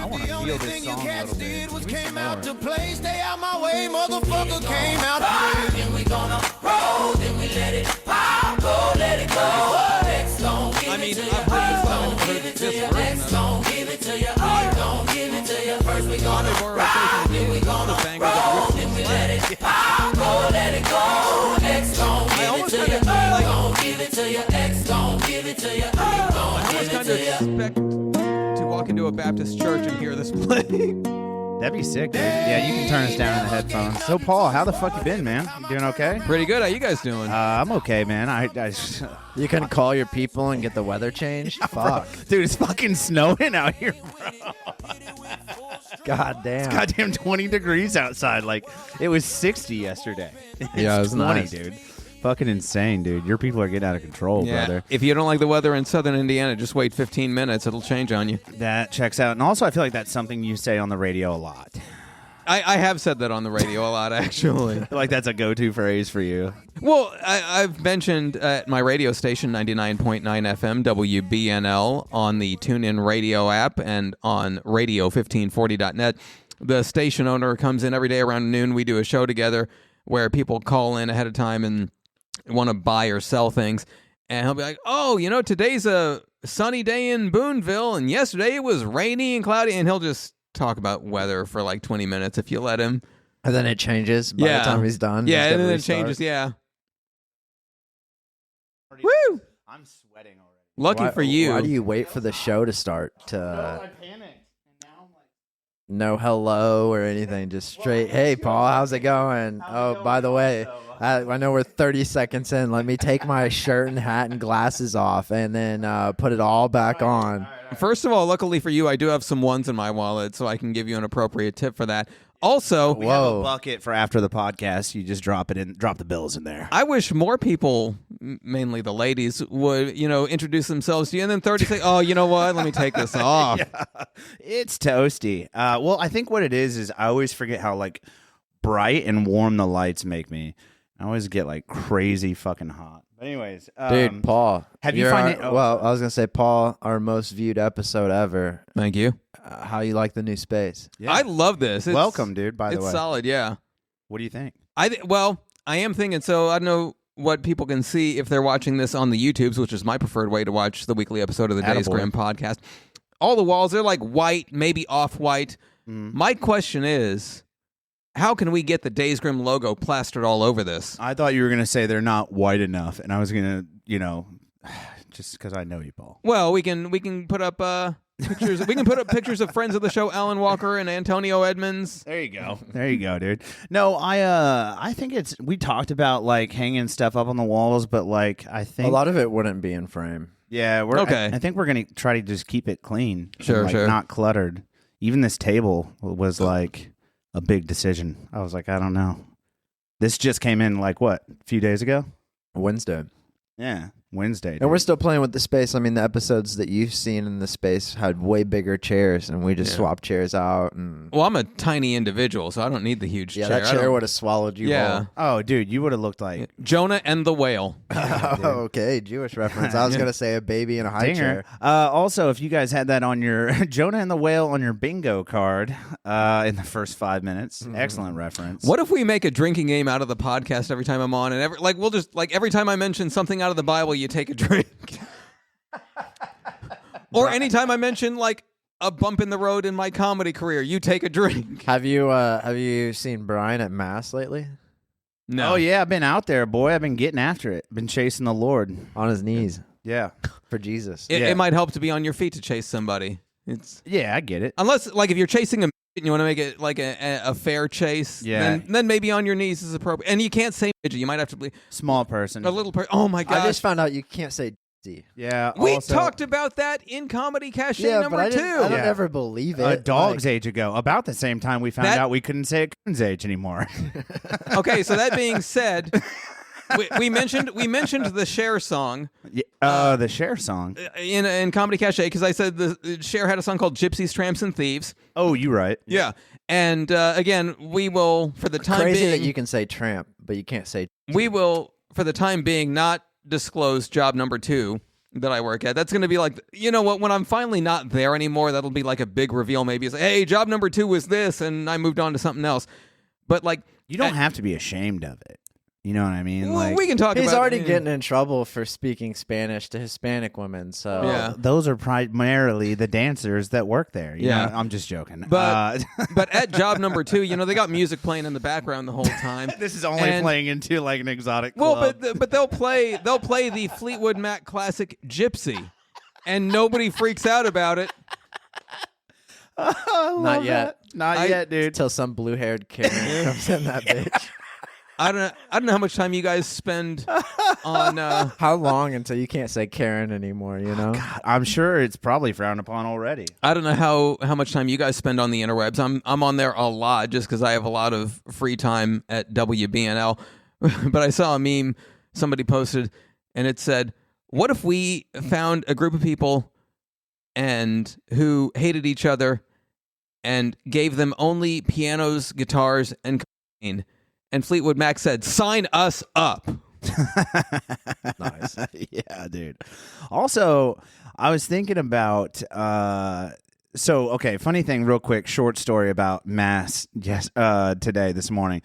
I want to feel this song a little bit. Was came out to play, stay out my way, motherfucker came out to play. Then we gonna roll, then we let it pop, go, let it go. Next gon' give it to you, gon' give it to you, next gon' give it to you, gon' give it to you. First we gonna roll, then we gonna roll, then we let it pop, go, let it go. Next gon' give it to you, gon' give it to you, next gon' give it to you, gon' give it to you. Expect to walk into a Baptist church and hear this play. That'd be sick, dude. Yeah, you can turn us down in the headphones. So, Paul, how the fuck you been, man? You doing okay? Pretty good. How you guys doing? I'm okay, man. You can call your people and get the weather changed? Fuck. Dude, it's fucking snowing out here, bro. God damn. It's goddamn 20 degrees outside. Like, it was 60 yesterday. Yeah, it was 20, nice. dude. Fucking insane, dude. Your people are getting out of control, brother. If you don't like the weather in southern Indiana, just wait 15 minutes. It'll change on you. That checks out. And also, I feel like that's something you say on the radio a lot. I have said that on the radio a lot, actually. I feel like that's a go-to phrase for you. Well, I've mentioned at my radio station, 99.9 FM, WBNL, on the TuneIn radio app and on radio1540.net. The station owner comes in every day around noon. We do a show together where people call in ahead of time and want to buy or sell things. And he'll be like, oh, today's a sunny day in Boonville, and yesterday it was rainy and cloudy. And he'll just talk about weather for like 20 minutes if you let him. And then it changes by the time he's done. Yeah, He's and gotta then it restart. changes, yeah. Woo! I'm sweating already. Lucky for you. Why do you wait for the show to start to I panicked. And now I'm like... no hello or anything? Just straight, hey, Paul, how's it going? Oh, by the way, I know we're 30 seconds in. Let me take my shirt and hat and glasses off and then put it all back on. First of all, luckily for you, I do have some ones in my wallet, so I can give you an appropriate tip for that. Also, We have a bucket for after the podcast. You just drop the bills in there. I wish more people, mainly the ladies, would, introduce themselves to you and then 30 say, oh, you know what? Let me take this off. Yeah. It's toasty. Well, I think what it is I always forget how, like, bright and warm the lights make me. I always get, like, crazy fucking hot. But anyways. Dude, Paul. Have you find it? Well, I was going to say, Paul, our most viewed episode ever. Thank you. How you like the new space? Yeah. I love this. Welcome, dude, by the way. It's solid, yeah. What do you think? Well, I am thinking, so I don't know what people can see if they're watching this on the YouTubes, which is my preferred way to watch the weekly episode of the Days Attaboy. Grimm podcast. All the walls, they're like white, maybe off-white. My question is, how can we get the Days Grimm logo plastered all over this? I thought you were going to say they're not white enough, and I was going to, just because I know you, Paul. Well, we can put up pictures. We can put up pictures of friends of the show, Alan Walker and Antonio Edmonds. There you go. There you go, dude. No, I think we talked about like hanging stuff up on the walls, but like I think A lot of it wouldn't be in frame. Yeah, we're okay. I think we're gonna try to just keep it clean. Sure, and, sure. Not cluttered. Even this table was like a big decision. I was like, I don't know. This just came in like what, a few days ago? Wednesday. Yeah, Wednesday. And we're still playing with the space. I mean, the episodes that you've seen in the space had way bigger chairs, and we just swapped chairs out. And Well, I'm a tiny individual, so I don't need the huge chair. that I chair don't- would have swallowed you Yeah. whole. Oh, dude, you would have looked like Jonah and the whale. Oh, okay, Jewish reference. I was going to say a baby in a high Dinger. chair. Also, if you guys had that on your Jonah and the Whale on your bingo card in the first 5 minutes, excellent reference. What if we make a drinking game out of the podcast every time I'm on, and we'll just every time I mention something out of the Bible, you take a drink, or anytime I mention like a bump in the road in my comedy career, you take a drink. Have you seen Brian at Mass lately? No. Oh, yeah, I've been out there, boy. I've been getting after it. Been chasing the Lord. On his knees Yeah. for Jesus. It might help to be on your feet to chase somebody. It's Yeah, I get it. unless like if you're chasing a and you want to make it like a fair chase. Yeah. Then maybe on your knees is appropriate. And you can't say midget. You might have to be Small person. a little. Oh my I gosh. just found out you can't say D. Yeah. We also, talked about that in Comedy Cache Yeah, number but I 2. don't Yeah. ever believe it. a dog's Like, age ago, about the same time we found That- out we couldn't say a coon's age anymore. Okay, so that being said, we mentioned the Cher song The Cher song. in Comedy Cache because I said the Cher had a song called Gypsies, Tramps, and Thieves. Oh, you right. Yeah, and again, we will for the time crazy being that you can say tramp, but you can't say. we will for the time being not disclose job number 2 that I work at. That's going to be like, you know what, when I'm finally not there anymore, that'll be like a big reveal. Maybe it's like, hey, job number 2 was this, and I moved on to something else. But like, you don't have to be ashamed of it. You know what I mean? Well, we can talk about He's it. already getting in trouble for speaking Spanish to Hispanic women. So Yeah. Those are primarily the dancers that work there. You Yeah. know? I'm just joking. But but at job number 2, you know, they got music playing in the background the whole time. this is only And- playing into like an exotic Well, club. but they'll play the Fleetwood Mac classic Gypsy, and nobody freaks out about it. not yet. Not yet, dude. Until some blue-haired Karen comes in that bitch. I don't know how much time you guys spend on. How long until you can't say Karen anymore? You know. I'm sure it's probably frowned upon already. I don't know how much time you guys spend on the interwebs. I'm on there a lot just because I have a lot of free time at WBNL. But I saw a meme somebody posted, and it said, "What if we found a group of people and who hated each other and gave them only pianos, guitars, and cocaine?" And Fleetwood Mac said, "Sign us up." Nice. Yeah, dude. Also, I was thinking about okay, funny thing real quick, short story about Mass this morning.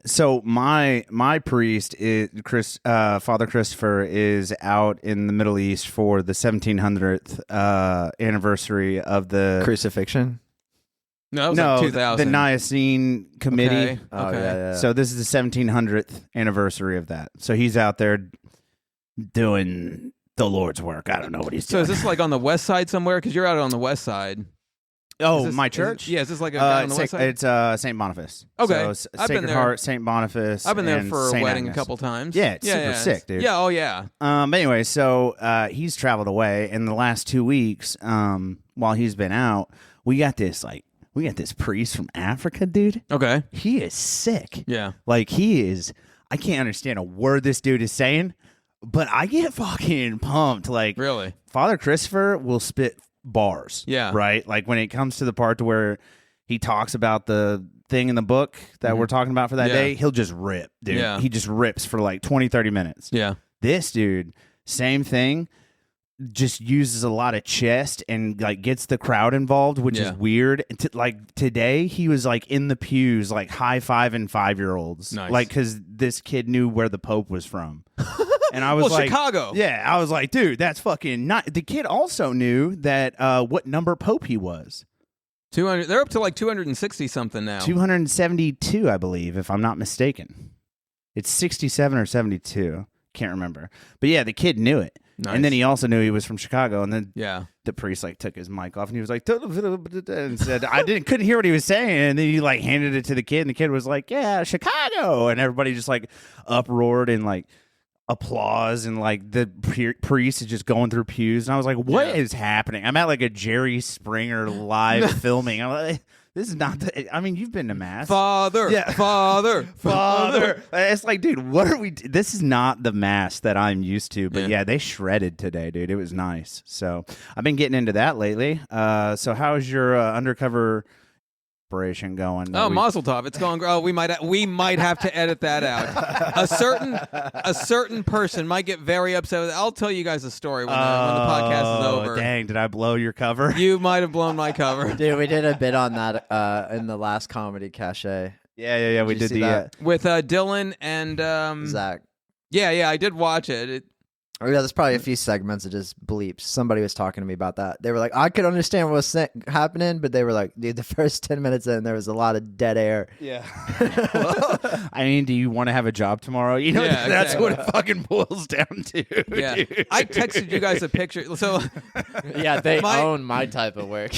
So my priest is Father Christopher is out in the Middle East for the 1700th anniversary of the Crucifixion. No, it was like 2000. the Nicene Committee. Okay. Oh Okay. yeah. So this is the 1700th anniversary of that. So he's out there doing the Lord's work. I don't know what he's So doing. is this like on the west side somewhere? Because you're out on the west side. Oh, Is this- my is it- church? yeah, is this like a guy on the west side? It's St. Boniface. Okay. So I've been Sacred there. Heart, St. Boniface. I've been there and for a St. wedding Agnes. a couple times. Yeah, it's super sick, dude. Yeah, oh yeah. But anyway, so he's traveled away. In the last 2 weeks, while he's been out, we got this priest from Africa, dude. Okay. He is sick. Yeah. Like I can't understand a word this dude is saying, but I get fucking pumped. Like Really? Father Christopher will spit bars. Yeah. Right? Like when it comes to the part to where he talks about the thing in the book that we're talking about for that Yeah. day, he'll just rip, dude. Yeah. He just rips for like 20, 30 minutes. Yeah. This dude, same thing, just uses a lot of chest and like gets the crowd involved, which Yeah. is weird. Like today, he was like in the pews, like high-fiving 5-year-olds. Nice. Like, because this kid knew where the Pope was from. And I was Well, like, Chicago. Yeah, I was like, dude, that's fucking not. The kid also knew that what number Pope he was. 200. They're up to like 260 something now. 272, I believe, if I'm not mistaken. It's 67 or 72. Can't remember. But yeah, the kid knew it. Nice. And then he also knew he was from Chicago. And then Yeah. the priest like took his mic off and he was like and said, couldn't hear what he was saying. And then he like handed it to the kid and the kid was like, yeah, Chicago. And everybody just like uproared and like applause, and like the priest is just going through pews. And I was like, what is happening? I'm at like a Jerry Springer live filming. I'm like, this is not I mean, you've been to Mass. Father. Yeah. Father. It's like, dude, what are we? This is not the Mass that I'm used to. But Yeah. yeah, they shredded today, dude. It was nice. So I've been getting into that lately. So how's your undercover operation going? Oh, Mazel Tov! It's going. Oh, we might have to edit that out. A certain person might get very upset with it. I'll tell you guys a story when the podcast is over. Dang, did I blow your cover? You might have blown my cover. Dude, we did a bit on that in the last comedy cachet. Yeah. We Did you did see the. that? With Dylan and Zach. Yeah, I did watch it. Oh, yeah, there's probably a few segments of just bleeps. Somebody was talking to me about that. They were like, I could understand what was happening, but they were like, dude, the first 10 minutes in, there was a lot of dead air. Yeah. Well, I mean, do you want to have a job tomorrow? You know, Yeah, that's exactly. what it fucking boils down to. Yeah, dude. I texted you guys a picture. So Yeah, they My- own my type of work.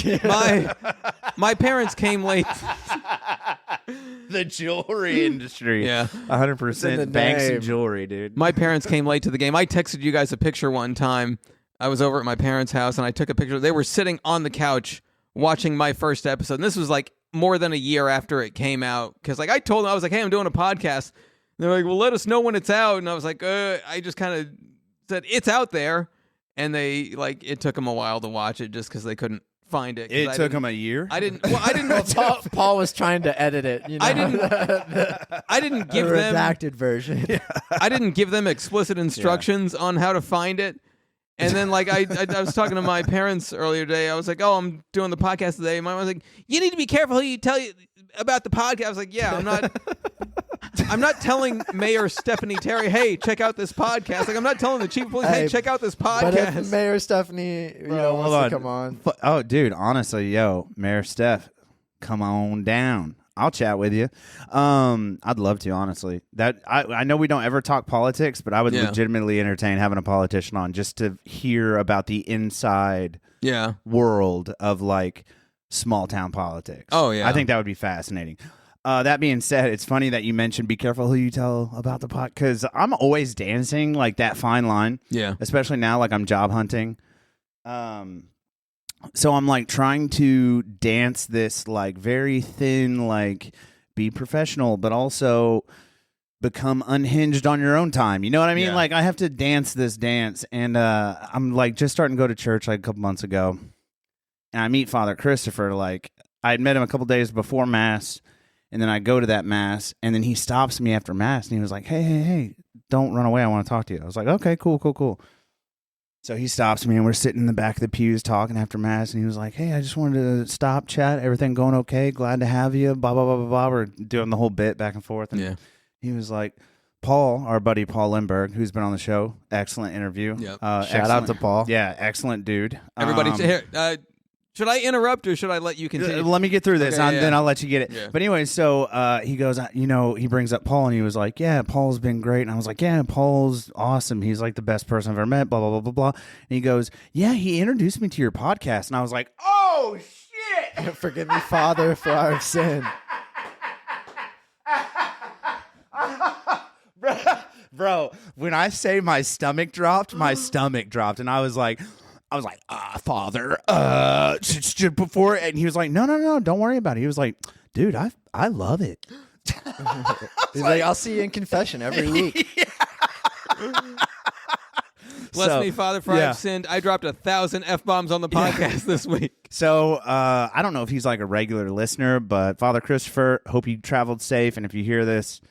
my parents came late. The jewelry industry. Yeah. 100% banks and jewelry, dude. My parents came late to the game. I texted you guys a picture one time. I was over at my parents' house and I took a picture. They were sitting on the couch watching my first episode. And this was like more than a year after it came out. Because like I told them, I was like, hey, I'm doing a podcast. And they're like, well, let us know when it's out. And I was like, I just kind of said, it's out there. And they like, it took them a while to watch it just because they couldn't find it. 'cause It I took didn't- him a year. I didn't. Well, I didn't. Paul was trying to edit it. You know? I didn't the give them. redacted version. I didn't give them explicit instructions on how to find it. And then, like, I was talking to my parents earlier today. I was like, "Oh, I'm doing the podcast today." And my mom was like, "You need to be careful who you tell you about the podcast." I was like, "Yeah, I'm not." I'm not telling Mayor Stephanie Terry, "Hey, check out this podcast." Like, I'm not telling the chief of police, "Hey, check out this podcast." But if Mayor Stephanie, wants to come on, Oh, dude, honestly, Mayor Steph, come on down. I'll chat with you. I'd love to, honestly. That I know we don't ever talk politics, but I would legitimately entertain having a politician on just to hear about the inside world of like small town politics. Oh yeah, I think that would be fascinating. That being said, it's funny that you mentioned be careful who you tell about the pot, because I'm always dancing like that fine line. Yeah, especially now, like I'm job hunting. So I'm like trying to dance this like very thin, like be professional, but also become unhinged on your own time. You know what I mean? Yeah. Like I have to dance this dance, and I'm like just starting to go to church like a couple months ago, and I meet Father Christopher. Like I had met him a couple days before Mass, and then I go to that Mass, and then he stops me after Mass, and he was like, hey, don't run away. I want to talk to you. I was like, okay, cool. So he stops me, and we're sitting in the back of the pews talking after Mass, and he was like, hey, I just wanted to stop, chat. Everything going okay? Glad to have you, blah, blah, blah, blah, blah. We're doing the whole bit back and forth. And he was like, Paul, our buddy Paul Lindbergh, who's been on the show, excellent interview. Yep. Shout out to Paul. Yeah, excellent dude. Everybody, here. Should I interrupt or should I let you continue? Let me get through this, then I'll let you get it. Yeah. But anyway, so he goes, he brings up Paul, and he was like, yeah, Paul's been great. And I was like, yeah, Paul's awesome. He's like the best person I've ever met, blah, blah, blah, blah, blah. And he goes, yeah, he introduced me to your podcast. And I was like, oh, shit. Forgive me, Father, for our sin. Bro, when I say my stomach dropped, and I was like, Father, before, and he was like, no, don't worry about it. He was like, dude, I love it. He's like, I'll see you in confession every week. Bless me, Father, for I've sinned. I dropped 1,000 F-bombs on the podcast this week. So I don't know if he's like a regular listener, but Father Christopher, hope you traveled safe, and if you hear this,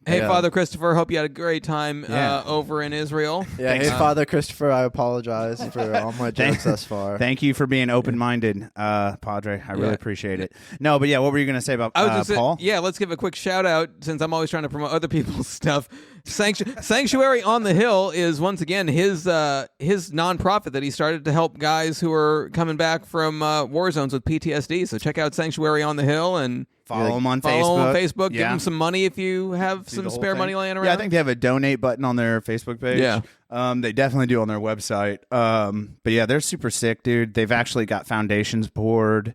Hey, Father Christopher, hope you had a great time over in Israel. Yeah, hey, Father Christopher, I apologize for all my jokes thus far. Thank you for being open-minded, Padre. I really appreciate it. No, but what were you going to say about Paul? Let's give a quick shout-out, since I'm always trying to promote other people's stuff. Sanctuary on the Hill is, once again, his nonprofit that he started to help guys who are coming back from war zones with PTSD. So check out Sanctuary on the Hill and follow him on Facebook. Give him some money if you have some spare money laying around. Yeah, I think they have a donate button on their Facebook page. Yeah. They definitely do on their website. But yeah, they're super sick, dude. They've actually got foundations poured.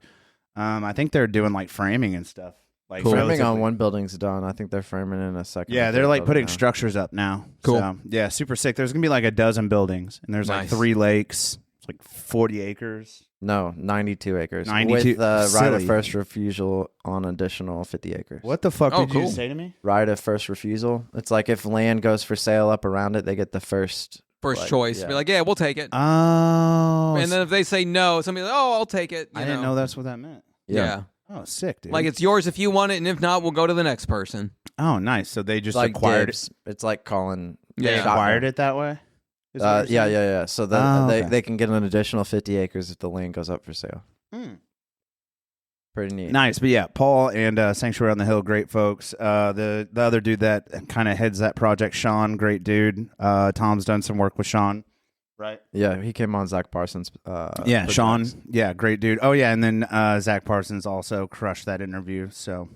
I think they're doing like framing and stuff. Like framing on one building's done. I think they're framing in a second. Yeah, they're like putting structures up now. Cool. So, yeah, super sick. There's gonna be like a dozen buildings, and there's like 3 lakes. It's like 40 acres. No, 92 acres. 92. With right of first refusal on additional 50 acres. What the fuck did you cool. say to me? Right of first refusal. It's like if land goes for sale up around it, they get the first choice. Yeah. Be like, yeah, we'll take it. Oh. And then if they say no, somebody's like, oh, I'll take it. I didn't know that's what that meant. Yeah. Oh, sick, dude. Like it's yours if you want it, and if not, we'll go to the next person. Oh, nice. So they just like acquired dibs. It's like calling. They acquired it that way? Yeah. So they can get an additional 50 acres if the land goes up for sale. Pretty neat. Nice. But yeah, Paul and Sanctuary on the Hill, great folks. The other dude that kind of heads that project, Sean, great dude. Tom's done some work with Sean. Right. Yeah, he came on Zach Parsons. Sean. Yeah, great dude. Oh yeah, and then Zach Parsons also crushed that interview. So,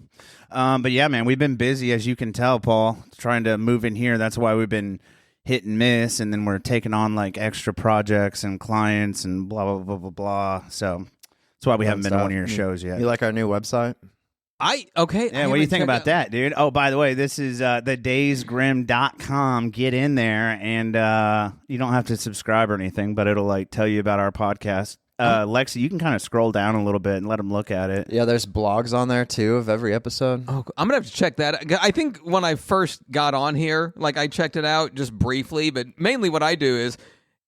but yeah, man, we've been busy, as you can tell, Paul, trying to move in here. That's why we've been hit and miss, and then we're taking on like extra projects and clients and blah blah blah blah blah. So that's why we haven't been on one of your shows yet. You like our new website? Yeah, what do you think about that, dude? Oh, by the way, this is thedaysgrimm.com. Get in there, and you don't have to subscribe or anything, but it'll like tell you about our podcast. Lexi, you can kind of scroll down a little bit and let them look at it. Yeah, there's blogs on there too of every episode. Oh, I'm gonna have to check that. I think when I first got on here, like I checked it out just briefly, but mainly what I do is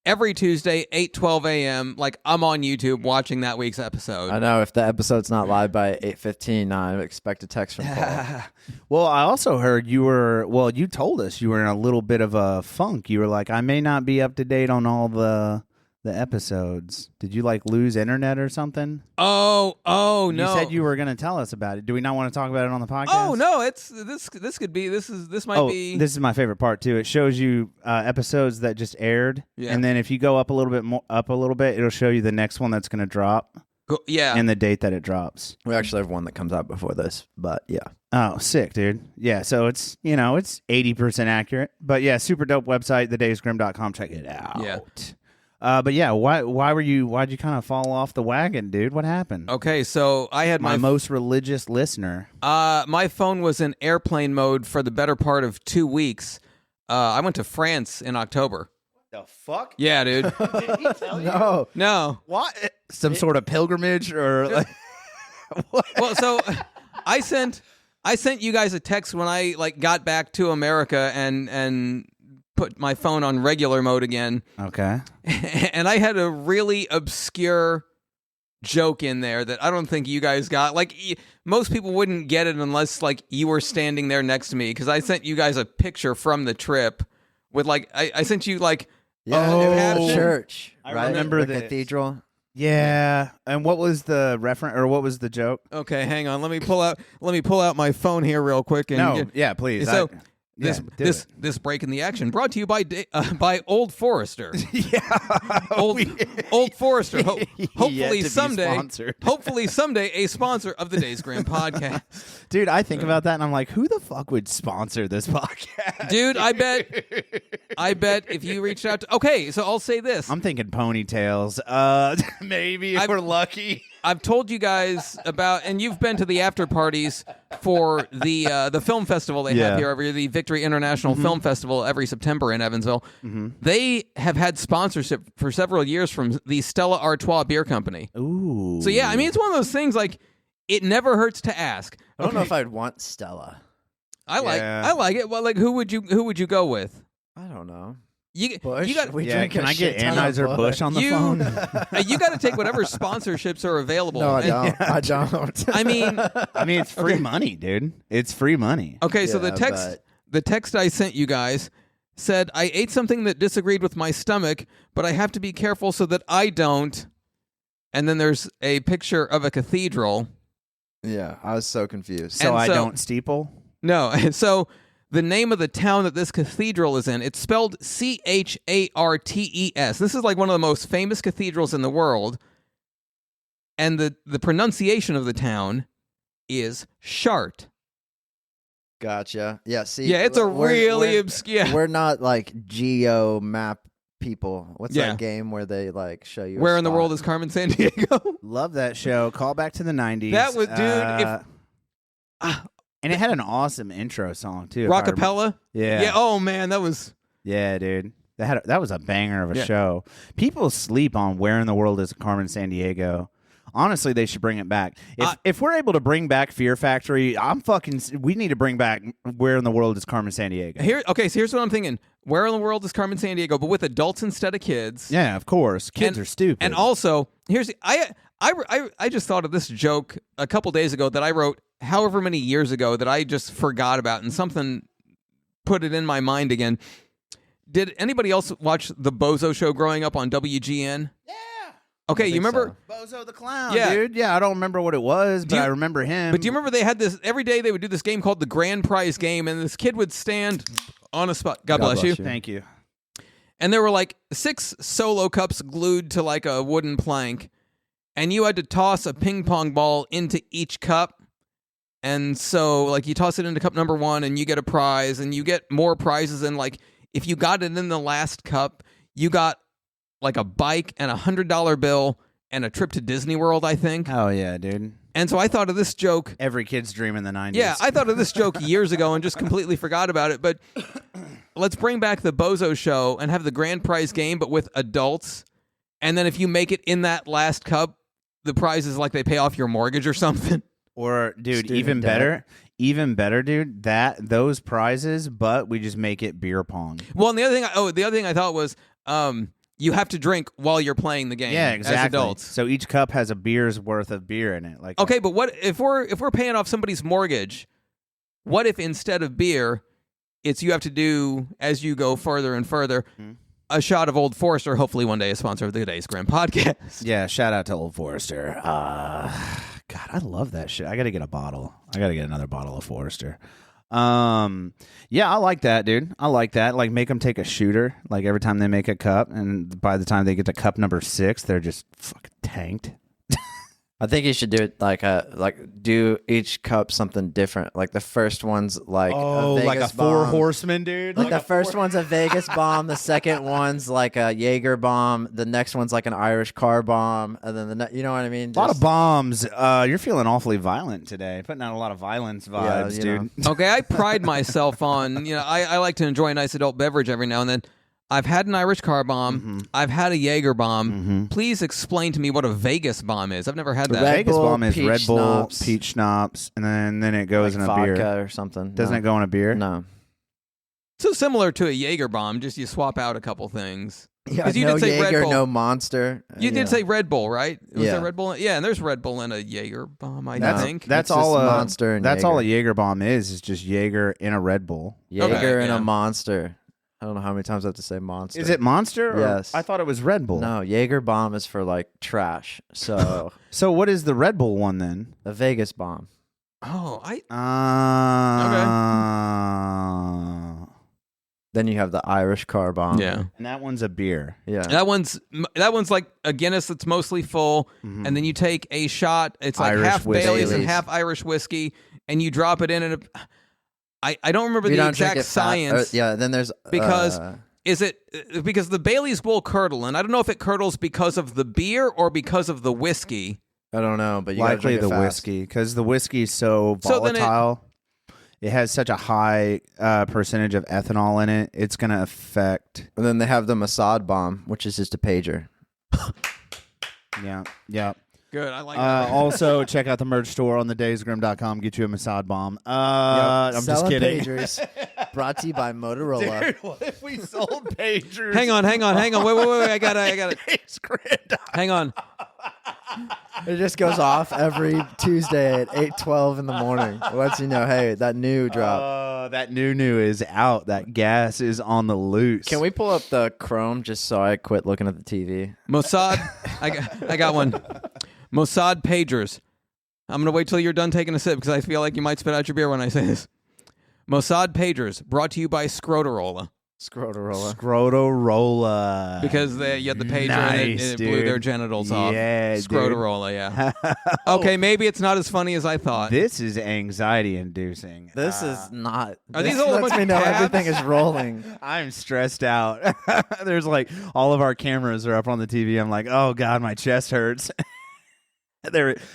every Tuesday, 8:12 a.m. Like, I'm on YouTube watching that week's episode. I know if the episode's not live by 8:15, I expect a text from Paul. Well, I also heard you told us you were in a little bit of a funk. You were like, I may not be up to date on all the episodes. Did you like lose internet or something? Oh no! You said you were going to tell us about it. Do we not want to talk about it on the podcast? Oh no! It's this could be this might be. This is my favorite part too. It shows you episodes that just aired, and then if you go up a little bit, it'll show you the next one that's going to drop. Yeah, and the date that it drops. We actually have one that comes out before this, but yeah. Oh, sick, dude. Yeah, so it's 80% accurate, but yeah, super dope website, thedaysgrim.com. Check it out. Yeah. But yeah, why'd you kind of fall off the wagon, dude? What happened? Okay, so I had my most religious listener. My phone was in airplane mode for the better part of 2 weeks. I went to France in October. What the fuck? Yeah, dude. Did he tell you? No. What? Some sort of pilgrimage or like what? Well, so I sent you guys a text when I got back to America and put my phone on regular mode again. Okay. And I had a really obscure joke in there that I don't think you guys got. Like, most people wouldn't get it unless you were standing there next to me, because I sent you guys a picture from the trip with I sent you church. I right? remember the this. cathedral. Yeah. And what was the reference, or what was the joke? Okay, hang on. Let me pull out my phone here real quick. And yeah, please. So this break in the action brought to you by Old Forester. Old Forester. Hopefully someday a sponsor of the Days Grim podcast. Dude, I think about that and I'm like, who the fuck would sponsor this podcast? Dude, I bet if you reached out to... Okay, so I'll say this. I'm thinking ponytails. Maybe if we're lucky. I've told you guys about, and you've been to the after parties for the film festival they have here every year, the Victory International Film Festival every September in Evansville. They have had sponsorship for several years from the Stella Artois Beer Company. Ooh. So yeah, I mean, it's one of those things it never hurts to ask. I don't know if I'd want Stella. I like it. Well, who would you go with? I don't know. Bush? You got. Can I get Anheuser-Busch on the phone? You got to take whatever sponsorships are available. No, I don't. I don't. I mean, it's free money, dude. It's free money. Okay, so the text I sent you guys said, I ate something that disagreed with my stomach, but I have to be careful so that I don't. And then there's a picture of a cathedral. Yeah, I was so confused. So I don't steeple? No, and so the name of the town that this cathedral is in, it's spelled Chartres. This is one of the most famous cathedrals in the world. And the pronunciation of the town is Chartres. Gotcha. Yeah, see. Yeah, it's really obscure. We're not geo map people. What's that game where they show you where in the world is Carmen Sandiego? Love that show. Call back to the 90s. That was, dude, and it had an awesome intro song too. Rockapella? Yeah. Yeah, oh man, that was... Yeah, dude. That was a banger of a show. People sleep on Where in the World is Carmen Sandiego. Honestly, they should bring it back. If we're able to bring back Fear Factory, we need to bring back Where in the World is Carmen Sandiego. So here's what I'm thinking. Where in the world is Carmen Sandiego, but with adults instead of kids? Yeah, of course. Kids are stupid. And also, I just thought of this joke a couple days ago that I wrote however many years ago that I just forgot about, and something put it in my mind again. Did anybody else watch the Bozo show growing up on WGN? Yeah. Okay, you remember? Bozo the Clown, dude. Yeah, I don't remember what it was, but I remember him. But do you remember they had this, every day they would do this game called the Grand Prize Game, and this kid would stand on a spot. God bless you. Thank you. And there were 6 solo cups glued to a wooden plank, and you had to toss a ping pong ball into each cup. And so, you toss it into cup number 1, and you get a prize, and you get more prizes. And, if you got it in the last cup, you got, a bike and $100 bill and a trip to Disney World, I think. Oh, yeah, dude. And so I thought of this joke. Every kid's dream in the 90s. Yeah, I thought of this joke years ago and just completely forgot about it. But let's bring back the Bozo show and have the grand prize game, but with adults. And then if you make it in that last cup, the prize is they pay off your mortgage or something. Or, dude, even better, dude, those prizes, but we just make it beer pong. Well, and the other thing I thought was, you have to drink while you're playing the game. Yeah, exactly. As adults. So each cup has a beer's worth of beer in it. Like Okay, but what if we're paying off somebody's mortgage? What if instead of beer, it's you have to do as you go further and further a shot of Old Forester? Hopefully, one day a sponsor of the Today's Grimm podcast. Yeah, shout out to Old Forester. God, I love that shit. I got to get a bottle. I got to get another bottle of Forester. Yeah, I like that, dude. I like that. Like, make them take a shooter. Like, every time they make a cup, and by the time they get to cup number 6, they're just fucking tanked. I think you should do it like do each cup something different. Like the first one's like a Vegas like a bomb. 4 horsemen, dude. Like the first one's a Vegas bomb, the second one's like a Jaeger bomb, the next one's like an Irish car bomb, and then you know what I mean? A lot of bombs. You're feeling awfully violent today. Putting out a lot of violence vibes, you dude. Okay, I pride myself on, I like to enjoy a nice adult beverage every now and then. I've had an Irish car bomb. I've had a Jaeger bomb. Please explain to me what a Vegas bomb is. I've never had that. Red Vegas Bull, bomb is peach Red Bull, schnapps. peach schnapps, and then it goes like in a vodka beer. or something. Doesn't it go in a beer? No. So similar to a Jaeger bomb, just you swap out a couple things. Yeah, 'Cause you no did say Red Jaeger, Bull. no Monster. You did say Red Bull, right? Was Yeah. there Red Bull? Yeah, and there's Red Bull in a Jaeger bomb, I That's think. that's It's all just a Monster and That's all a Jaeger. Jaeger bomb is just Jaeger in a Red Bull. Jaeger Okay, and yeah. a Monster. I don't know how many times I have to say Monster. Is it Monster? Or Yes. I thought it was Red Bull. No, Jaeger bomb is for like trash. So So what is the Red Bull one then? a Vegas bomb. Oh, Then you have the Irish car bomb. yeah. And that one's a beer. Yeah. That one's like a Guinness that's mostly full, and then you take a shot. It's like Irish half whiskey. Bailey's and half Irish whiskey, and you drop it in. And I don't remember You the don't drink exact it science. yeah, then there's Because is it because the Bailey's will curdle, and I don't know if it curdles because of the beer or because of the whiskey. I don't know, but you gotta Likely drink it the fast. whiskey, because the whiskey is so So then volatile. It has such a high percentage of ethanol in it. It's going to affect. And then they have the Mossad bomb, which is just a pager. Yeah. Yeah. Good, I like that. Also, check out the merch store on thedaysgrim.com. Get you a Mossad bomb. I'm just Selling kidding. Pagers, brought to you by Motorola. Dude, what if we sold pagers? Hang on. Wait. I got it. Hang on. It just goes off every Tuesday at 8:12 in the morning. It lets you know, hey, that new drop. That new is out. That gas is on the loose. Can we pull up the Chrome just so I quit looking at the TV? Mossad, I got one. Mossad pagers. I'm going to wait till you're done taking a sip because I feel like you might spit out your beer when I say this. Mossad pagers, brought to you by Scrotorola. Scrotorola. Scrotorola. Because you had the pager and it Nice, blew their dude. genitals off. Yeah, dude. Scrotorola, yeah. Okay, maybe it's not as funny as I thought. This is anxiety inducing. This is not. Are this these all a lets bunch me of know tabs? everything is rolling. I'm stressed out. There's like all of our cameras are up on the TV. I'm like, oh God, my chest hurts.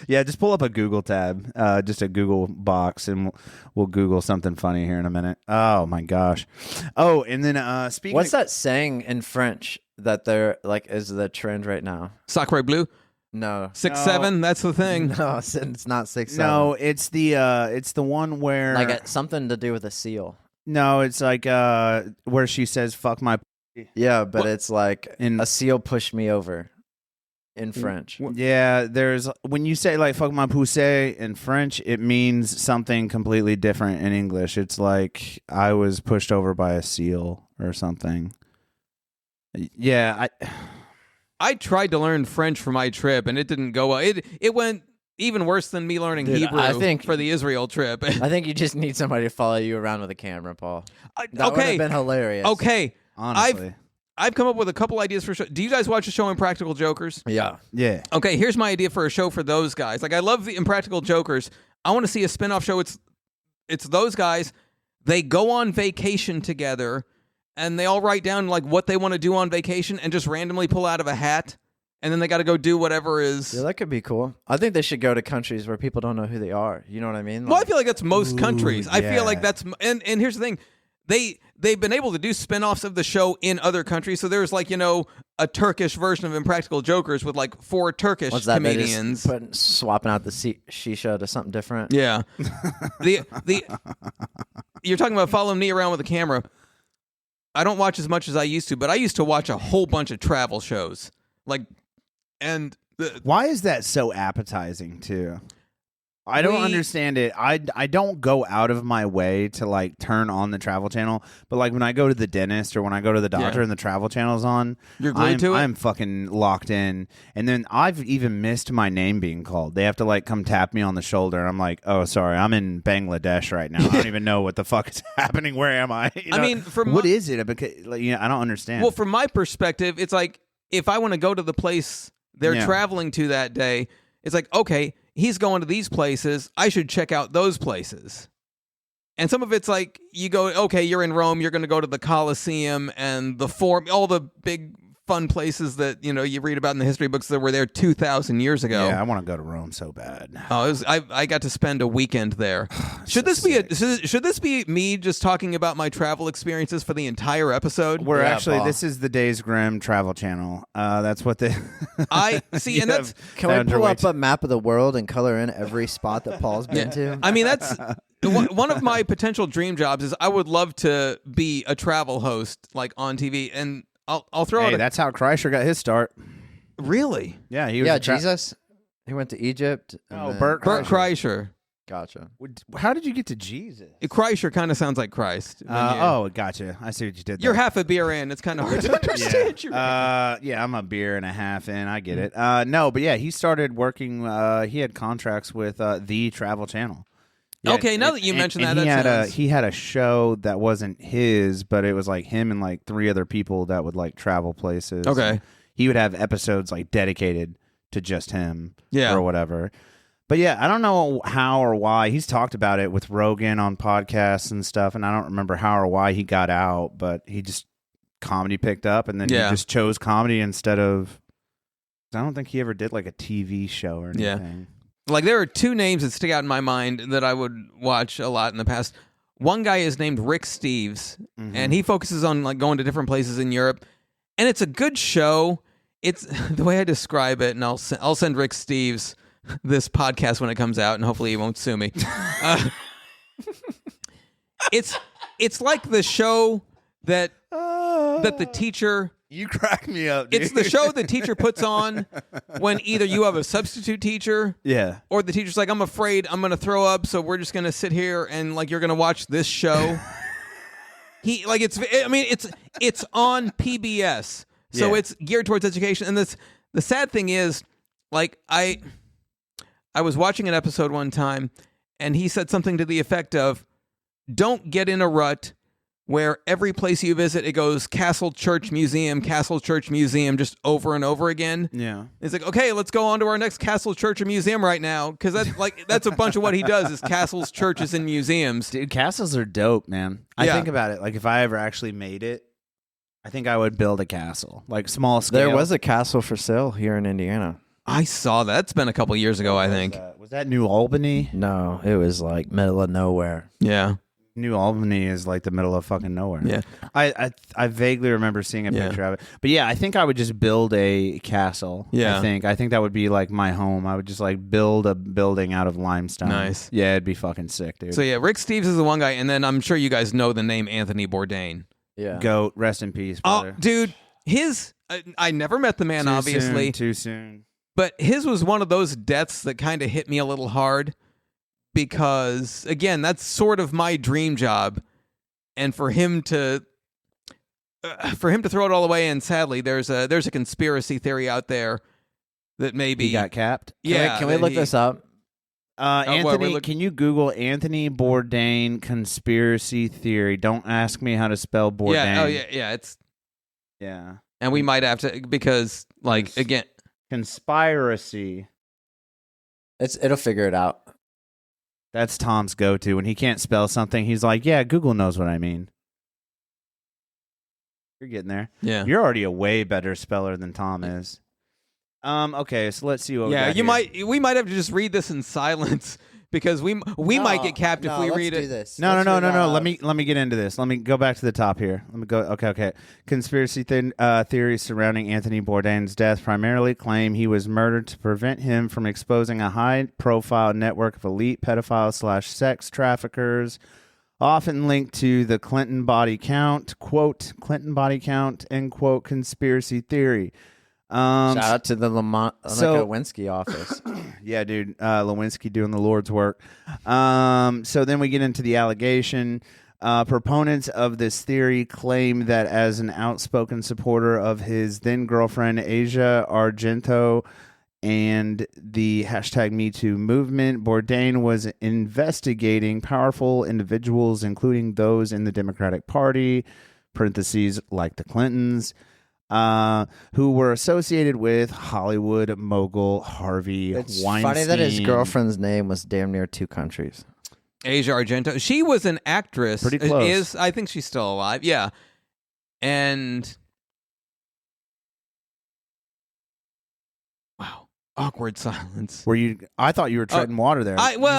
Yeah, just pull up a Google tab, just a Google box, and we'll Google something funny here in a minute. Oh my gosh. Oh, and then speaking. What's that saying in French that they're like is the trend right now? Sacre bleu, No. 6'7", that's the thing. No, it's not 6'7". No, it's the one where Like it's something to do with a seal. no, it's like where she says "fuck my." Yeah, but What? it's like In- a seal pushed me over in French. Yeah, there's when you say like "fuck my poussée" in French, it means something completely different in English. It's like I was pushed over by a seal or something. Yeah, I tried to learn French for my trip, and it didn't go well. It went even worse than me learning Dude, Hebrew I think- for the Israel trip. I think you just need somebody to follow you around with a camera, Paul. That would Okay, have been hilarious. okay. honestly, I've come up with a couple ideas for show. Do you guys watch the show Impractical Jokers? Yeah. yeah. Okay, here's my idea for a show for those guys. Like, I love the Impractical Jokers. I want to see a spin-off show. It's those guys. They go on vacation together, and they all write down like what they want to do on vacation, and just randomly pull out of a hat, and then they got to go do whatever is. Yeah, that could be cool. I think they should go to countries where people don't know who they are. You know what I mean? Well, I Like- feel like that's most countries. I feel like yeah. that's and here's the thing. They've been able to do spin-offs of the show in other countries. So there's like, a Turkish version of Impractical Jokers with like 4 Turkish What's that? They just comedians. swapping out the shisha to something different. Yeah. the You're talking about following me around with a camera. I don't watch as much as I used to, but I used to watch a whole bunch of travel shows. Why is that so appetizing too? I don't understand it. I don't go out of my way to like turn on the Travel Channel, but like when I go to the dentist or when I go to the doctor and the Travel Channel's on, you're glued to it. I'm fucking locked in. And then I've even missed my name being called. They have to like come tap me on the shoulder. And I'm like, oh, sorry, I'm in Bangladesh right now. I don't even know what the fuck is happening. Where am I? I mean, what is it? Because like, I don't understand. Well, from my perspective, it's like if I want to go to the place they're traveling to that day, it's like, okay, he's going to these places. I should check out those places. And some of it's like you go, okay, you're in Rome. You're going to go to the Colosseum and the Forum, all the big fun places that you read about in the history books that were there 2,000 years ago. Yeah, I want to go to Rome so bad. Oh, I got to spend a weekend there. Should this be me just talking about my travel experiences for the entire episode? This is the Days Grimm Travel Channel. That's what I see, and that's. Can we pull up a map of the world and color in every spot that Paul's been to? I mean, that's one of my potential dream jobs. Is I would love to be a travel host, like on TV, and I'll throw out. That's how Kreischer got his start. Really? Yeah, he was. Jesus. He went to Egypt. Bert Kreischer. Gotcha. How did you get to Jesus? Kreischer kind of sounds like Christ. Gotcha. I see what you did there. You're half a beer in. It's kind of hard to understand. I'm a beer and a half in. I get it. No, but yeah, he started working. He had contracts with the Travel Channel. Yeah, okay, now that you mention that, he had a show that wasn't his, but it was like him and like 3 other people that would like travel places. Okay, he would have episodes like dedicated to just him, or whatever. But yeah, I don't know how or why he's talked about it with Rogan on podcasts and stuff, and I don't remember how or why he got out, but he just comedy picked up, and then he just chose comedy instead of. I don't think he ever did like a TV show or anything. Like, there are 2 names that stick out in my mind that I would watch a lot in the past. One guy is named Rick Steves, and he focuses on like going to different places in Europe, and it's a good show. It's the way I describe it, and I'll send Rick Steves this podcast when it comes out, and hopefully he won't sue me. It's like the show that the teacher. You crack me up, dude. It's the show the teacher puts on when either you have a substitute teacher, or the teacher's like, I'm afraid I'm going to throw up, so we're just going to sit here and like you're going to watch this show. It's on PBS, so it's geared towards education. And the sad thing is, like I was watching an episode one time, and he said something to the effect of, "Don't get in a rut where every place you visit, it goes castle, church, museum, just over and over again." Yeah. It's like, okay, let's go on to our next castle, church, or museum right now. Because that's a bunch of what he does is castles, churches, and museums. Dude, castles are dope, man. I think about it. Like, if I ever actually made it, I think I would build a castle. Like, small scale. There was a castle for sale here in Indiana. I saw that. It's been a couple years ago, I think. Was that New Albany? No, it was like middle of nowhere. Yeah. New Albany is like the middle of fucking nowhere. Yeah, I vaguely remember seeing a picture of it, but yeah, I think I would just build a castle. Yeah, I think that would be like my home. I would just like build a building out of limestone. Nice. Yeah, it'd be fucking sick, dude. So yeah, Rick Steves is the one guy, and then I'm sure you guys know the name Anthony Bourdain. Yeah, GOAT, rest in peace, brother. Oh, dude, I never met the man, obviously. Too soon. But his was one of those deaths that kind of hit me a little hard. Because again, that's sort of my dream job, and for him to throw it all away, and sadly, there's a conspiracy theory out there that maybe he got capped. Yeah, can we look this up? Anthony, can you Google Anthony Bourdain conspiracy theory? Don't ask me how to spell Bourdain. Yeah, it's and we might have to because again, conspiracy. It'll figure it out. That's Tom's go-to. When he can't spell something, he's like, yeah, Google knows what I mean. You're getting there. Yeah. You're already a way better speller than Tom is. Okay, so let's see what we got here. We might have to just read this in silence because we might get capped if we read it. Do this. No. Let me get into this. Let me go back to the top here. Let me go. Okay. Conspiracy theories surrounding Anthony Bourdain's death primarily claim he was murdered to prevent him from exposing a high-profile network of elite pedophiles / sex traffickers often linked to the Clinton body count, quote, Clinton body count, end quote, conspiracy theory. Shout out to the Lewinsky office. Yeah, dude. Lewinsky doing the Lord's work. So then we get into the allegation. Proponents of this theory claim that as an outspoken supporter of his then girlfriend, Asia Argento, and the #MeToo movement, Bourdain was investigating powerful individuals, including those in the Democratic Party, parentheses, like the Clintons, who were associated with Hollywood mogul Harvey It's Weinstein. funny that his girlfriend's name was damn near 2 countries. Asia Argento. She was an actress. Pretty close. I think she's still alive. Yeah. And wow, awkward silence. Were you? I thought you were treading water there. I'm I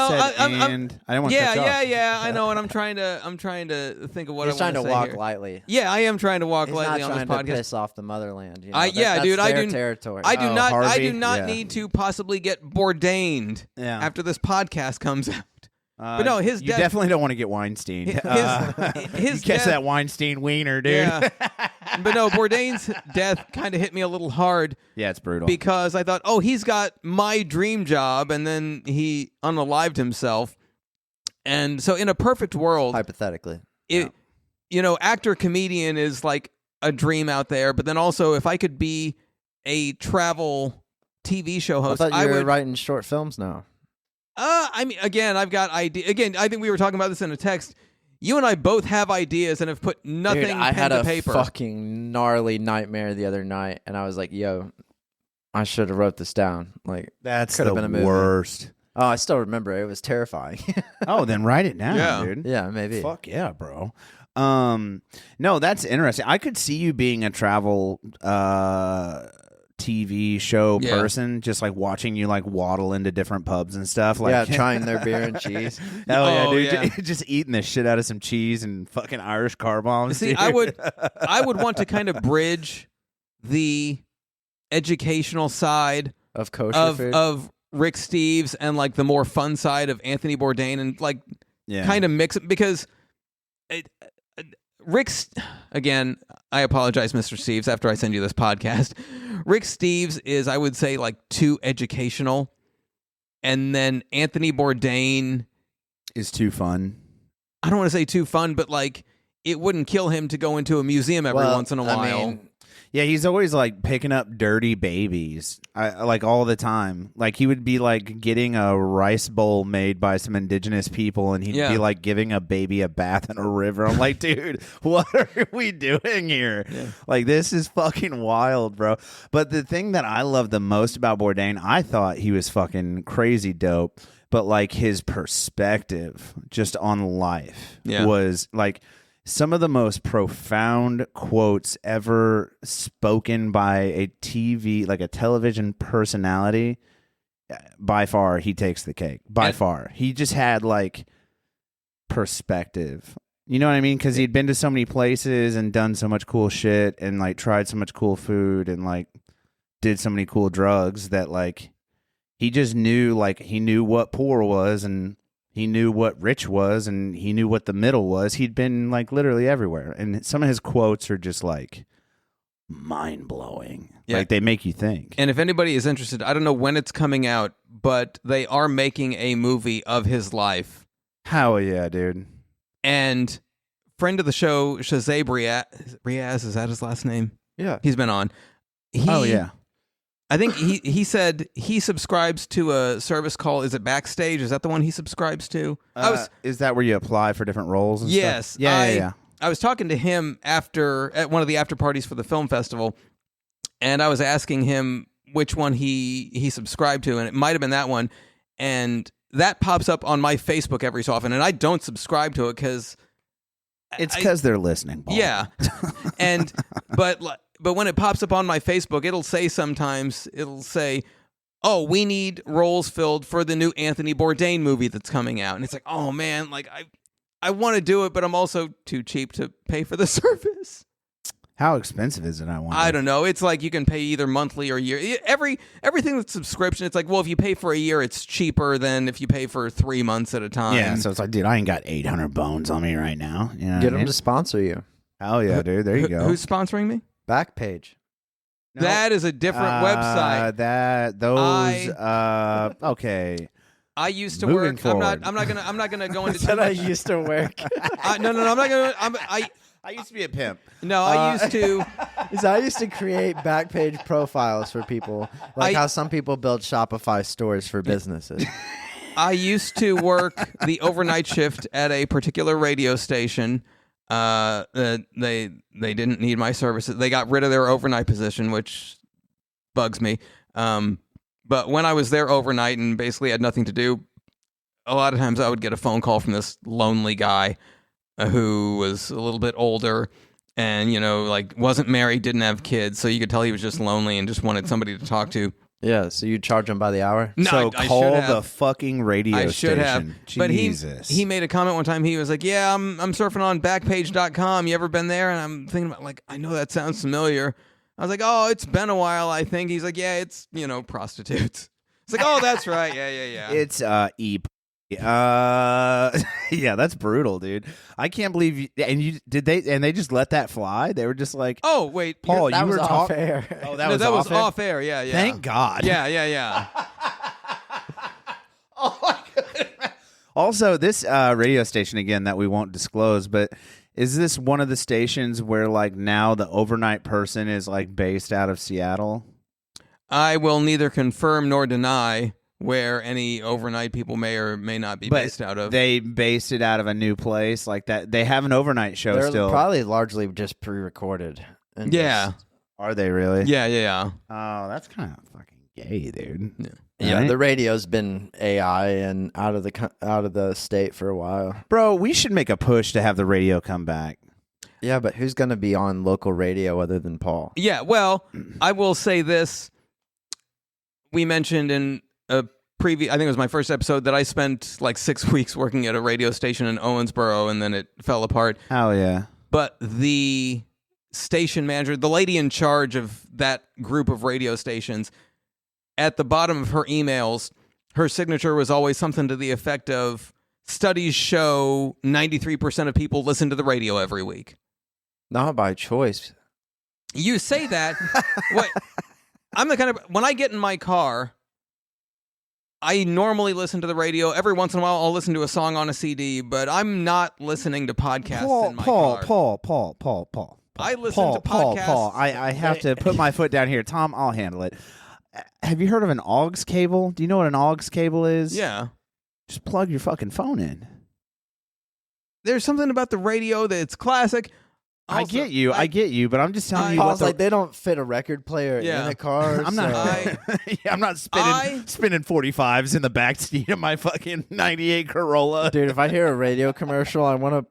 didn't want to cut you off. Yeah. I know, and I'm trying to think of what He's I trying want to say walk here. lightly. Yeah, I am trying to walk He's lightly not on this trying to podcast. piss off the motherland. You know? That's their I do. territory. I do Oh, not. I Harvey? do not Yeah. need to possibly get Bourdained after this podcast comes out. But no, his you death. definitely don't want to get Weinstein. His you catch death- that Weinstein wiener, dude. Yeah. But no, Bourdain's death kind of hit me a little hard Yeah, it's brutal. because I thought, oh, he's got my dream job, and then he unalived himself. And so, in a perfect world, Hypothetically. actor comedian is like a dream out there. But then also, if I could be a travel TV show I host, thought I you were would. writing short films now. I mean, again, I've got idea. Again, I think we were talking about this in a text. You and I both have ideas and have put nothing Dude, I pen had to a paper. fucking gnarly nightmare the other night, and I was like, yo, I should have wrote this down. Like, That's could have the been a movie. worst. Oh, I still remember it. It was terrifying. Oh, then write it down, Yeah. dude. Yeah, maybe. Fuck yeah, bro. No, that's interesting. I could see you being a travel TV show Yeah. person, just like watching you like waddle into different pubs and stuff. Like, Yeah, trying their beer and cheese. Hell yeah, Oh, dude! yeah. Just eating the shit out of some cheese and fucking Irish car bombs. See, dude. I would want to kind of bridge the educational side Of kosher food. of Rick Steves and like the more fun side of Anthony Bourdain, and like yeah. kind of mix it because Rick's again. I apologize, Mr. Steves, after I send you this podcast. Rick Steves is, I would say, like too educational, and then Anthony Bourdain is too fun. I don't want to say too fun, but like it wouldn't kill him to go into a museum every Well, once in a while. I mean, Yeah, he's always like picking up dirty babies, like all the time. Like he would be like getting a rice bowl made by some indigenous people, and he'd Yeah. be like giving a baby a bath in a river. I'm like, dude, what are we doing here? Yeah. Like this is fucking wild, bro. But the thing that I love the most about Bourdain, I thought he was fucking crazy dope, but like his perspective just on life Yeah. was like some of the most profound quotes ever spoken by a TV, like a television personality. By far, he takes the cake. By far. He just had like perspective. You know what I mean? Because he'd been to so many places and done so much cool shit and like tried so much cool food and like did so many cool drugs that like he just knew, like he knew what poor was and he knew what rich was, and he knew what the middle was. He'd been like literally everywhere. And some of his quotes are just like mind blowing. Yeah. Like they make you think. And if anybody is interested, I don't know when it's coming out, but they are making a movie of his life. Hell yeah, dude. And friend of the show, Shazay Riaz, is that his last name? yeah. He's been on. Oh yeah. I think he said he subscribes to a service called, is it Backstage? Is that the one he subscribes to? Is that where you apply for different roles and Yes. stuff? Yeah. I was talking to him at one of the after parties for the film festival, and I was asking him which one he subscribed to, and it might have been that one. And that pops up on my Facebook every so often, and I don't subscribe to it because It's because they're listening, Paul. yeah. And but when it pops up on my Facebook, it'll say, "Oh, we need roles filled for the new Anthony Bourdain movie that's coming out." And it's like, "Oh man, like I want to do it, but I'm also too cheap to pay for the service." How expensive is it? I wonder. I don't know. It's like you can pay either monthly or year. Everything that's subscription. It's like, well, if you pay for a year, it's cheaper than if you pay for 3 months at a time. Yeah, so it's like, dude, I ain't got 800 bones on me right now. You know Get what I them mean? to sponsor you. Hell yeah, dude. There you go. Who's sponsoring me? Backpage. No. That is a different website. Okay. I used to Moving work. forward. I'm not gonna go into too That I much. used to work. No, I'm not gonna. I used to be a pimp. I used to. Is I used to create Backpage profiles for people, like how some people build Shopify stores for businesses. I used to work the overnight shift at a particular radio station. They didn't need my services. They got rid of their overnight position, which bugs me. But when I was there overnight and basically had nothing to do, a lot of times I would get a phone call from this lonely guy who was a little bit older and, like wasn't married, didn't have kids. So you could tell he was just lonely and just wanted somebody to talk to. Yeah, so you charge them by the hour? No, So I call should have. the fucking radio I should station. have. But Jesus. he made a comment one time. He was like, yeah, I'm surfing on backpage.com. You ever been there? And I'm thinking about, like, I know that sounds familiar. I was like, oh, it's been a while, I think. He's like, yeah, it's, prostitutes. It's like, oh, that's right. Yeah. It's Ep. Yeah, that's brutal, dude. I can't believe you. And they just let that fly. They were just like, Oh, wait. Paul, That you was were off talking. air. Oh, No, that was off air. Yeah. Thank God. Yeah. Oh my God. Also, this radio station again that we won't disclose, but is this one of the stations where like now the overnight person is like based out of Seattle? I will neither confirm nor deny where any overnight people may or may not be But based out of. They based it out of a new place like that. They have an overnight show They're still. probably largely just pre-recorded. And Yeah. Are they really? Yeah. Oh, that's kind of fucking gay, dude. Yeah, Right? the radio's been AI and out of the state for a while. Bro, we should make a push to have the radio come back. Yeah, but who's going to be on local radio other than Paul? Yeah, well, I will say this. We mentioned in a previous, I think it was my first episode, that I spent like 6 weeks working at a radio station in Owensboro, and then it fell apart. Hell yeah. But the station manager, the lady in charge of that group of radio stations, at the bottom of her emails, her signature was always something to the effect of, studies show 93% of people listen to the radio every week. Not by choice. You say that. What? I'm the kind of, when I get in my car, I normally listen to the radio. Every once in a while, I'll listen to a song on a CD, but I'm not listening to podcasts in my car. Paul. I listen to podcasts. Paul, I have to put my foot down here. Tom, I'll handle it. Have you heard of an aux cable? Do you know what an aux cable is? Yeah. Just plug your fucking phone in. There's something about the radio that's classic. I Also, get you, but I'm just telling you Paul's what like, they don't fit a record player in a car. I'm not. I'm not spinning 45s in the back seat of my fucking '98 Corolla, Dude, if I hear a radio commercial, I want to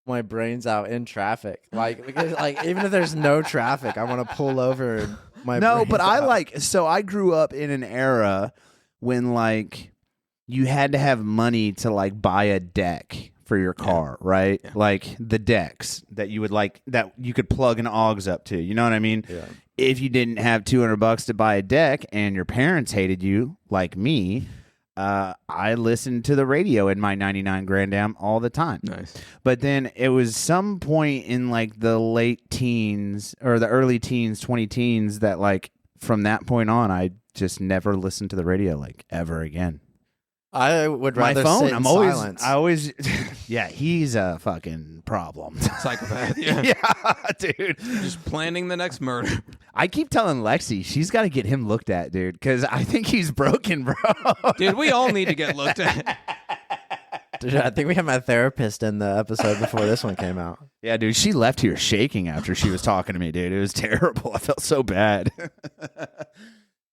my brains out in traffic. Because even if there's no traffic, I want to pull over and but I grew up in an era when like you had to have money to like buy a deck for your car, right? Yeah. Like the decks that you would like that you could plug an aux up to. You know what I mean? Yeah. If you didn't have $200 to buy a deck and your parents hated you, like me, I listened to the radio in my 99 Grand Am all the time. Nice. But then it was some point in like the late teens or the early teens, 20 teens, that like from that point on, I just never listened to the radio like ever again. I would rather my phone. sit in silence. I always, yeah, he's a fucking problem. Psychopath. Yeah. Yeah, dude. Just planning the next murder. I keep telling Lexi she's got to get him looked at, dude, because I think he's broken, bro. Dude, we all need to get looked at. Dude, I think we had my therapist in the episode before this one came out. Yeah, dude, she left here shaking after she was talking to me, dude. It was terrible. I felt so bad.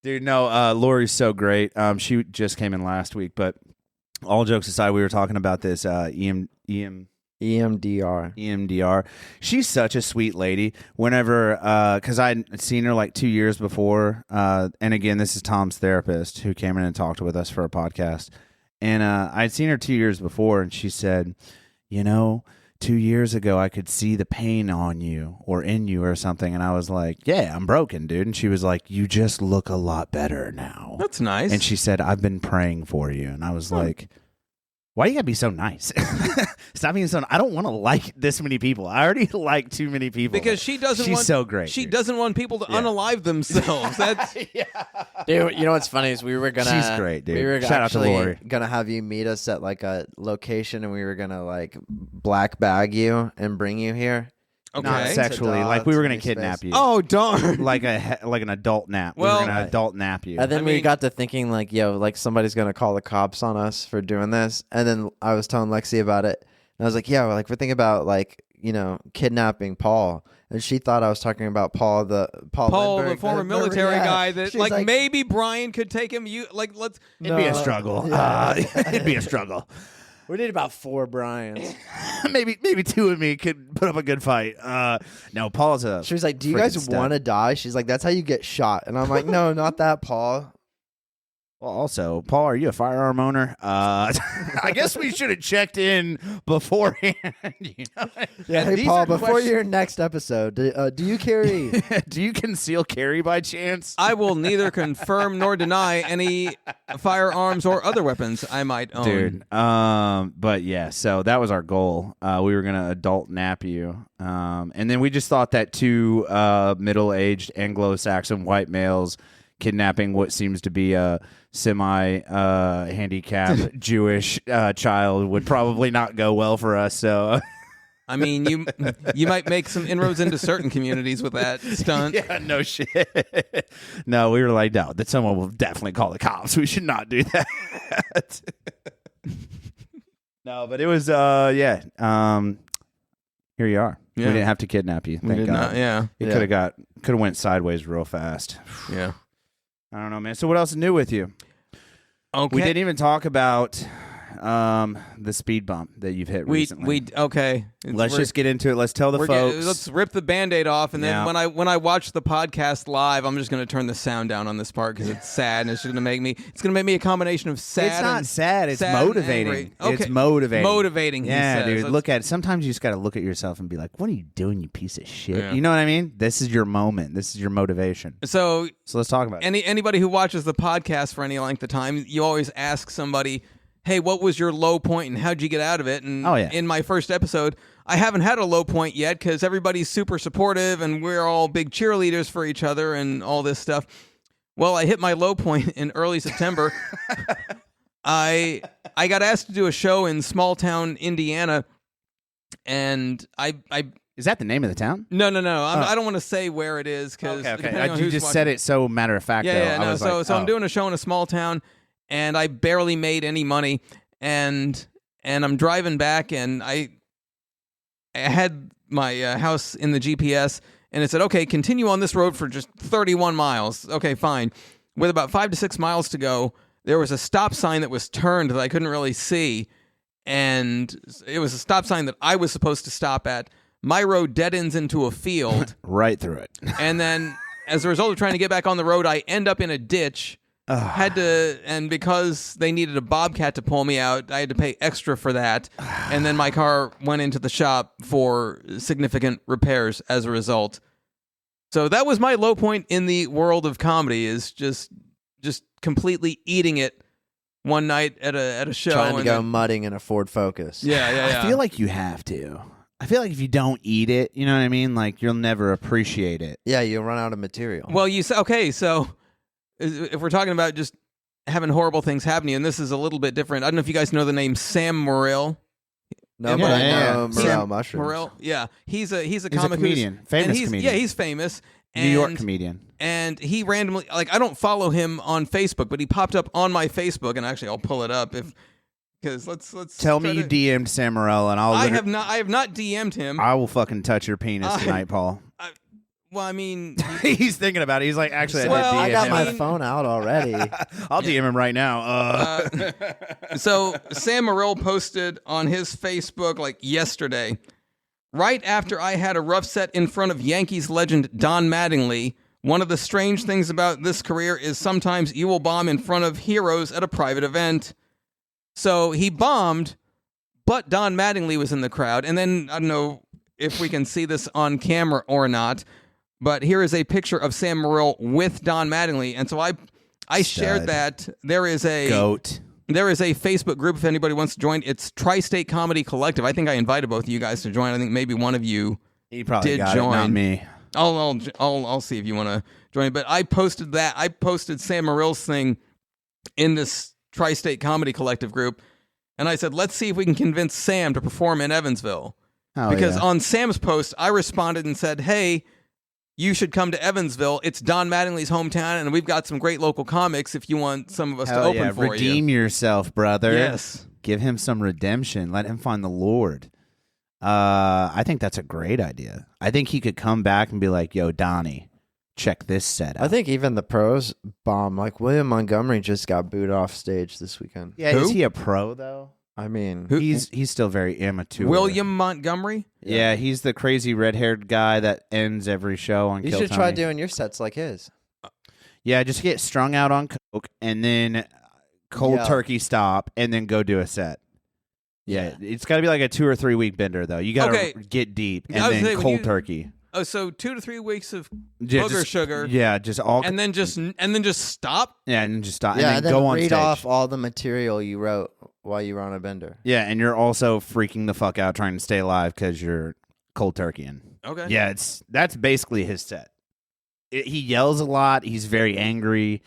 Dude, no, Lori's so great. She just came in last week, but all jokes aside, we were talking about this EMDR. She's such a sweet lady. Whenever, because I'd seen her like 2 years before, and again, this is Tom's therapist who came in and talked with us for a podcast, and I'd seen her 2 years before, and she said, you know, 2 years ago I could see the pain on you or in you or something. And I was like, yeah, I'm broken, dude. And she was like, you just look a lot better now. That's nice. And she said, I've been praying for you. And I was like, why you gotta be so nice? Stop being so. I don't want to like this many people. I already like too many people. Because she doesn't. She's want, so great. She dude. doesn't want people to unalive themselves. That's Dude, you know what's funny is we were gonna. She's great, dude. We were Shout out to actually Lori. gonna have you meet us at like a location, and we were gonna like black bag you and bring you here. okay. Not sexually. To Like we were to gonna new kidnap space. you. Oh darn! like an adult nap. Well- we were gonna adult nap you. And then I we mean- got to thinking like, yo, like somebody's gonna call the cops on us for doing this. And then I was telling Lexi about it, and I was like, yeah, like we're thinking about like kidnapping Paul. And she thought I was talking about Paul, the Lindbergh, former the- military yeah. guy. That She's like maybe Brian could take him. Let's. It'd be a No. struggle. Yeah. It'd be a struggle. We need about 4 Bryans. maybe 2 of me could put up a good fight. No, Paul's a. She was like, do you freaking guys stud. want to die? She's like, that's how you get shot. And I'm like, no, not that, Paul. Well, also, Paul, are you a firearm owner? I guess we should have checked in beforehand. Yeah, hey, These Paul, are before questions- your next episode, do you carry? Do you conceal carry by chance? I will neither confirm nor deny any firearms or other weapons I might own. Dude. But yeah, so that was our goal. We were gonna adult nap you. And then we just thought that 2 middle-aged Anglo-Saxon white males kidnapping what seems to be a semi-handicapped Jewish child would probably not go well for us. So I mean, you might make some inroads into certain communities with that stunt. yeah, no shit. No, we were like, no, that someone will definitely call the cops. We should not do that. No, but it was yeah. Here you are. Yeah. We didn't have to kidnap you. We Thank did God. not. Yeah. It Yeah. could have went sideways real fast. Yeah. I don't know, man. So what else is new with you? Okay. We didn't even talk about the speed bump that you've hit recently. Okay. Let's just get into it. Let's tell the folks. Let's rip the Band-Aid off, and then Yeah. when I watch the podcast live, I'm just going to turn the sound down on this part because it's sad, and it's going to make me a combination of sad. It's not and sad. It's sad and motivating. angry. Okay. It's motivating. Motivating. He Yeah, says. dude. Let's- Look at it. Sometimes you just got to look at yourself and be like, "What are you doing, you piece of shit?" Yeah. You know what I mean? This is your moment. This is your motivation. So So let's talk about it. anybody who watches the podcast for any length of time, you always ask somebody, hey, what was your low point and how'd you get out of it? And Oh, yeah. in my first episode, I haven't had a low point yet because everybody's super supportive and we're all big cheerleaders for each other and all this stuff. Well, I hit my low point in early September. I got asked to do a show in small town Indiana, and I Is that the name of the town? no. I don't want to say where it is because Okay. You just said it so matter of fact. though. Yeah. I No. was So like, I'm oh. doing a show in a small town, and I barely made any money, and I'm driving back, and I had my house in the GPS, and it said, okay, continue on this road for just 31 miles. Okay, fine. With about 5 to 6 miles to go, there was a stop sign that was turned that I couldn't really see, and it was a stop sign that I was supposed to stop at. My road dead ends into a field. right through it. And then, as a result of trying to get back on the road, I end up in a ditch. And because they needed a bobcat to pull me out, I had to pay extra for that. And then my car went into the shop for significant repairs as a result. So that was my low point in the world of comedy, is just completely eating it one night at a show. Trying to and go then- mudding in a Ford Focus. Yeah. I feel like you have to. I feel like if you don't eat it, you know what I mean? Like you'll never appreciate it. Yeah, you'll run out of material. Well, you say, okay, so if we're talking about just having horrible things happen to you, and this is a little bit different. I don't know if you guys know the name Sam Morril. No, Yeah, but I yeah. know Sam morel mushrooms. Morril, yeah, he's a He's a comic comedian, who's, famous and he's, comedian. Yeah, he's famous. New York and- comedian. And he randomly, like, I don't follow him on Facebook, but he popped up on my Facebook, and actually, I'll pull it up because let's Tell try me you to- DM'd Sam Morril and I have not DM'd him. I will fucking touch your penis tonight, Paul. Well, I mean, He's thinking about it. He's like, actually, Well, I I did got DM my him. phone out already. I'll DM him right now. So Sam Morril posted on his Facebook like yesterday, right after I had a rough set in front of Yankees legend Don Mattingly. One of the strange things about this career is sometimes you will bomb in front of heroes at a private event. So he bombed, but Don Mattingly was in the crowd. And then, I don't know if we can see this on camera or not, but here is a picture of Sam Morrill with Don Mattingly. And so I shared that. There is a goat. There is a Facebook group if anybody wants to join. It's Tri-State Comedy Collective. I think I invited both of you guys to join. I think maybe one of you probably did got join. It, not me. I'll see if you want to join. But I posted that. I posted Sam Morrill's thing in this Tri-State Comedy Collective group, and I said, let's see if we can convince Sam to perform in Evansville. Because on Sam's post, I responded and said, hey, you should come to Evansville. It's Don Mattingly's hometown, and we've got some great local comics if you want some of us to open for Redeem you. yourself, brother. Yes. Give him some redemption. Let him find the Lord. I think that's a great idea. I think he could come back and be like, yo, Donnie, check this set out. I think even the pros bomb. Like William Montgomery just got booed off stage this weekend. Yeah, Who? is he a pro, though? I mean, He's still very immature. William Montgomery? Yeah, he's the crazy red-haired guy that ends every show on you Kill should Tony. try doing your sets like his. Yeah, just get strung out on coke and then cold turkey stop and then go do a set. Yeah, it's got to be like a 2 or 3 week bender though. You got to get deep and then cold turkey. Oh, so 2 to 3 weeks of Yeah, booger just- sugar. Yeah, just all. And then just stop. Yeah, and just stop. Yeah, and then go on read stage. off all the material you wrote while you were on a bender. Yeah, and you're also freaking the fuck out trying to stay alive because you're cold turkeying. Okay. Yeah, that's basically his set. He yells a lot. He's very angry.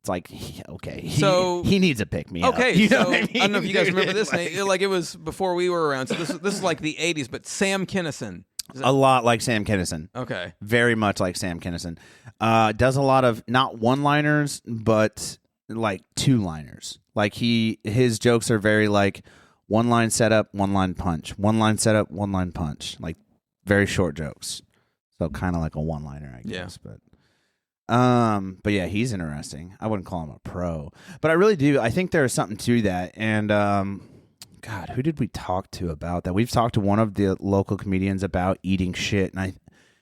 It's like, okay, So- he needs a pick me up. Okay, You know so what I mean? don't know if you guys dude? remember this. Like- Nate. Like it was before we were around. So this is like the '80s. But Sam Kinison. A lot like Sam Kinison. Okay. Very much like Sam Kinison. Does a lot of not one-liners, but like two-liners. Like his jokes are very like one-line setup, one-line punch. One-line setup, one-line punch. Like very short jokes. So kind of like a one-liner, I guess. But yeah, he's interesting. I wouldn't call him a pro, but I really do. I think there is something to that. And God, who did we talk to about that? We've talked to one of the local comedians about eating shit, and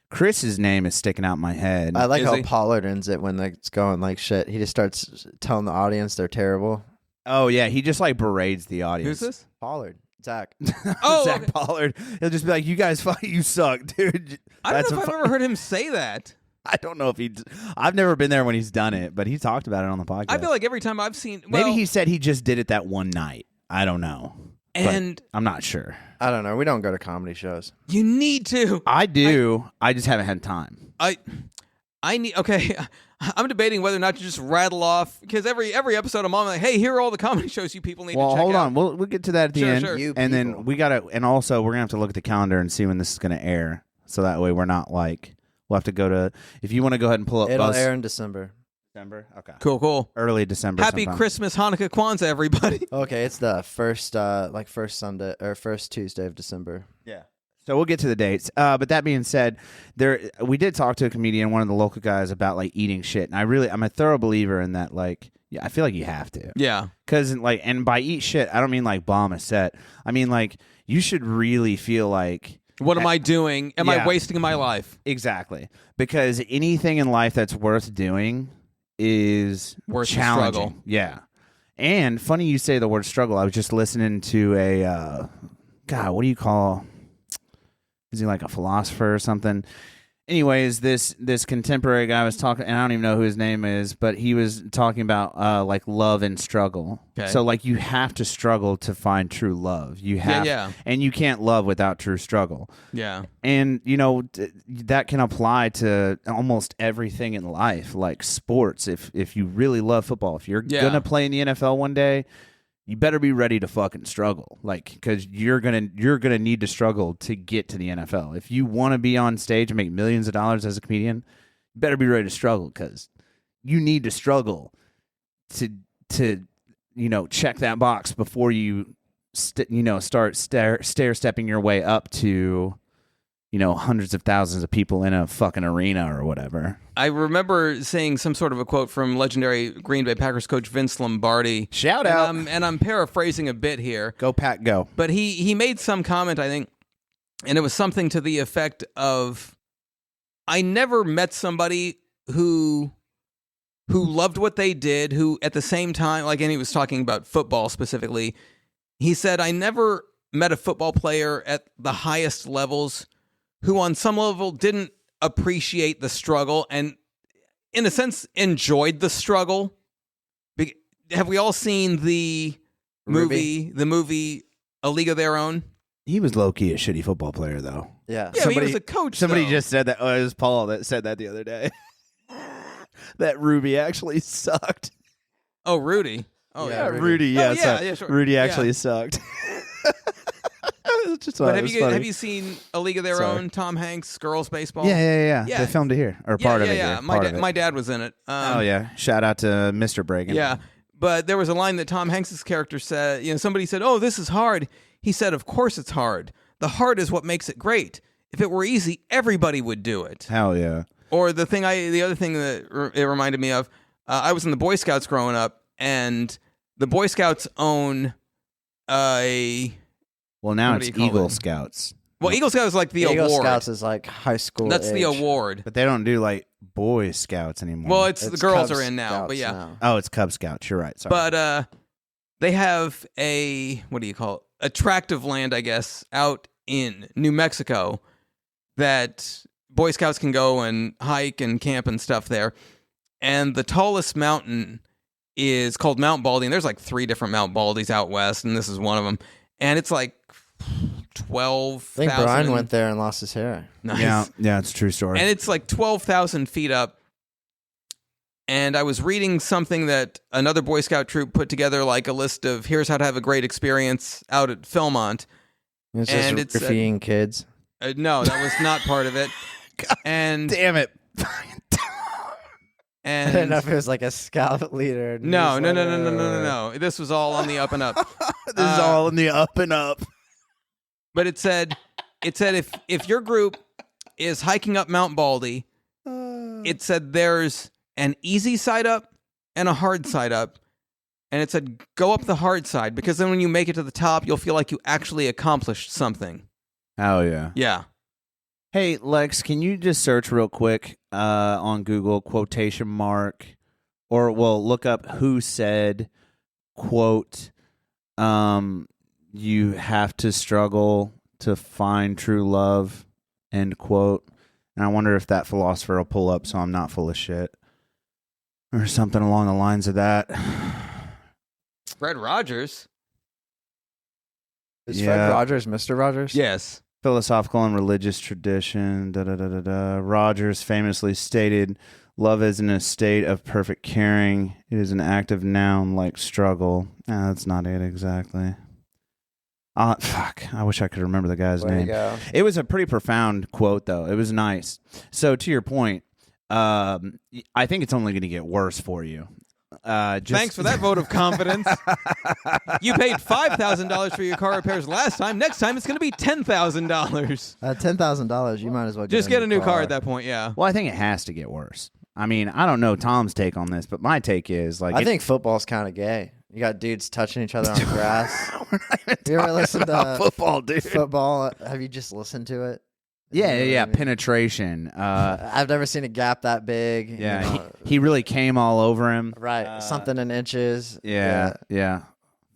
Chris's name is sticking out in my head. I like Is how he? Pollard ends it when it's going like shit. He just starts telling the audience they're terrible. Oh yeah, he just like berates the audience. Who's this? Pollard, Zach. Oh, Zach okay. Pollard. He'll just be like, "You guys, you suck, dude." I don't know if I've ever heard him say that. I don't know if I've never been there when he's done it, but he talked about it on the podcast. I feel like every time I've seen, maybe he said he just did it that one night. I don't know. and But I'm not sure. I don't know. We don't go to comedy shows. you need to. I do. I just haven't had time. I need. Okay, I'm debating whether or not to just rattle off because every episode I'm on like, hey, here are all the comedy shows you people need Well, to check hold out. on. We'll get to that at the Sure, end. sure. You And people. then we gotta. And also, we're gonna have to look at the calendar and see when this is gonna air, so that way we're not like we'll have to go to. If you want to go ahead and pull up It'll Buzz air in December. December. Okay. Cool. Early December. Happy sometime. Christmas, Hanukkah, Kwanzaa, everybody. Okay, it's the first Sunday or first Tuesday of December. Yeah. So we'll get to the dates. But that being said, we did talk to a comedian, one of the local guys, about like eating shit, and I'm a thorough believer in that. Like, yeah, I feel like you have to. Yeah. Because like, and by eat shit, I don't mean like bomb a set. I mean like you should really feel like. What am I doing? Am I Yeah. wasting my life? Exactly. Because anything in life that's worth doing is Worth the challenging. struggle. Yeah. And funny you say the word struggle. I was just listening to a God, what do you call, is he like a philosopher or something? Anyways, this contemporary guy was talking, and I don't even know who his name is, but he was talking about like love and struggle. Okay. So like you have to struggle to find true love. You have, yeah. and you can't love without true struggle. Yeah. And, you know, that can apply to almost everything in life, like sports. If you really love football, if you're Yeah. going to play in the NFL one day, you better be ready to fucking struggle. Like, because you're gonna need to struggle to get to the NFL. If you want to be on stage and make millions of dollars as a comedian, you better be ready to struggle because you need to struggle to check that box before you start stair-stepping your way up to hundreds of thousands of people in a fucking arena or whatever. I remember seeing some sort of a quote from legendary Green Bay Packers coach Vince Lombardi. Shout out. And I'm paraphrasing a bit here. Go Pack, go. But he made some comment, I think, and it was something to the effect of, I never met somebody who loved what they did, who at the same time, like, and he was talking about football specifically. He said, I never met a football player at the highest levels who on some level didn't appreciate the struggle and in a sense enjoyed the struggle? Have we all seen the movie A League of Their Own? He was low-key a shitty football player, though. Yeah. Yeah, he was a coach. Somebody though. just said that. Oh, it was Paul that said that the other day. That Ruby actually sucked. Oh, Rudy. Oh, Yeah, yeah. Rudy. Yeah, Oh, yeah, sorry. yeah, sure. Rudy Yeah. actually sucked. Just But thought it have was you funny. seen A League of Their Sorry. Own? Tom Hanks, girls baseball. Yeah. Yeah. They filmed it here, or part of it Yeah. here. My, part of it. my dad was in it. Oh yeah! Shout out to Mr. Bragin. Yeah. But there was a line that Tom Hanks' character said, somebody said, "Oh, this is hard." He said, "Of course it's hard. The hard is what makes it great. If it were easy, everybody would do it." Hell yeah! Or the other thing that it reminded me of, I was in the Boy Scouts growing up, and the Boy Scouts own a... Well, now What do it's you call Eagle it? Scouts, Well, Eagle Scouts is like the Eagle award. Scouts is like high school. That's the age. award. but they don't do like Boy Scouts anymore. Well, it's the girls Cub are in now, Scouts but yeah. now. oh, it's Cub Scouts. You're right. Sorry. But they have a, what do you call it? A tract of land, I guess, out in New Mexico that Boy Scouts can go and hike and camp and stuff there. And the tallest mountain is called Mount Baldy. And there's like 3 different Mount Baldys out west, and this is one of them. And it's like 12,000. I think Brian went there and lost his hair. Nice. yeah, it's a true story. And it's like 12,000 feet up. And I was reading something that another Boy Scout troop put together, like a list of here's how to have a great experience out at Philmont. It's And just it's, graffitiing kids. No, that was not part of it. And Damn it! I didn't know and if it was like a scout leader. no. newsletter. This was all on the up and up. This is all in the up and up. But it said if your group is hiking up Mount Baldy, it said there's an easy side up and a hard side up. And it said go up the hard side because then when you make it to the top, you'll feel like you actually accomplished something. Hell yeah! Yeah. Hey Lex, can you just search real quick on Google quotation mark, or well, look up who said quote. You have to struggle to find true love, end quote. And I wonder if that philosopher will pull up so I'm not full of shit. Or something along the lines of that. Fred Rogers. Is Yeah. Fred Rogers Mr. Rogers? Yes. Philosophical and religious tradition. Rogers famously stated, love isn't a state of perfect caring. It is an active noun like struggle. That's not it exactly. Fuck. I wish I could remember the guy's Way to name. go. It was a pretty profound quote, though. It was nice. So, to your point, I think it's only going to get worse for you. Thanks for that vote of confidence. You paid $5,000 for your car repairs last time. Next time it's going to be $10,000. $10,000. You might as well Just get a new car at that point. Yeah. Well, I think it has to get worse. I mean, I don't know Tom's take on this, but my take is like I think football's kind of gay. You got dudes touching each other on grass. You ever listen to football, dude. football? Have you just listened to it? Yeah, You know what I mean? penetration. I've never seen a gap that big. Yeah, you know. he really came all over him. Right, something in inches. Yeah.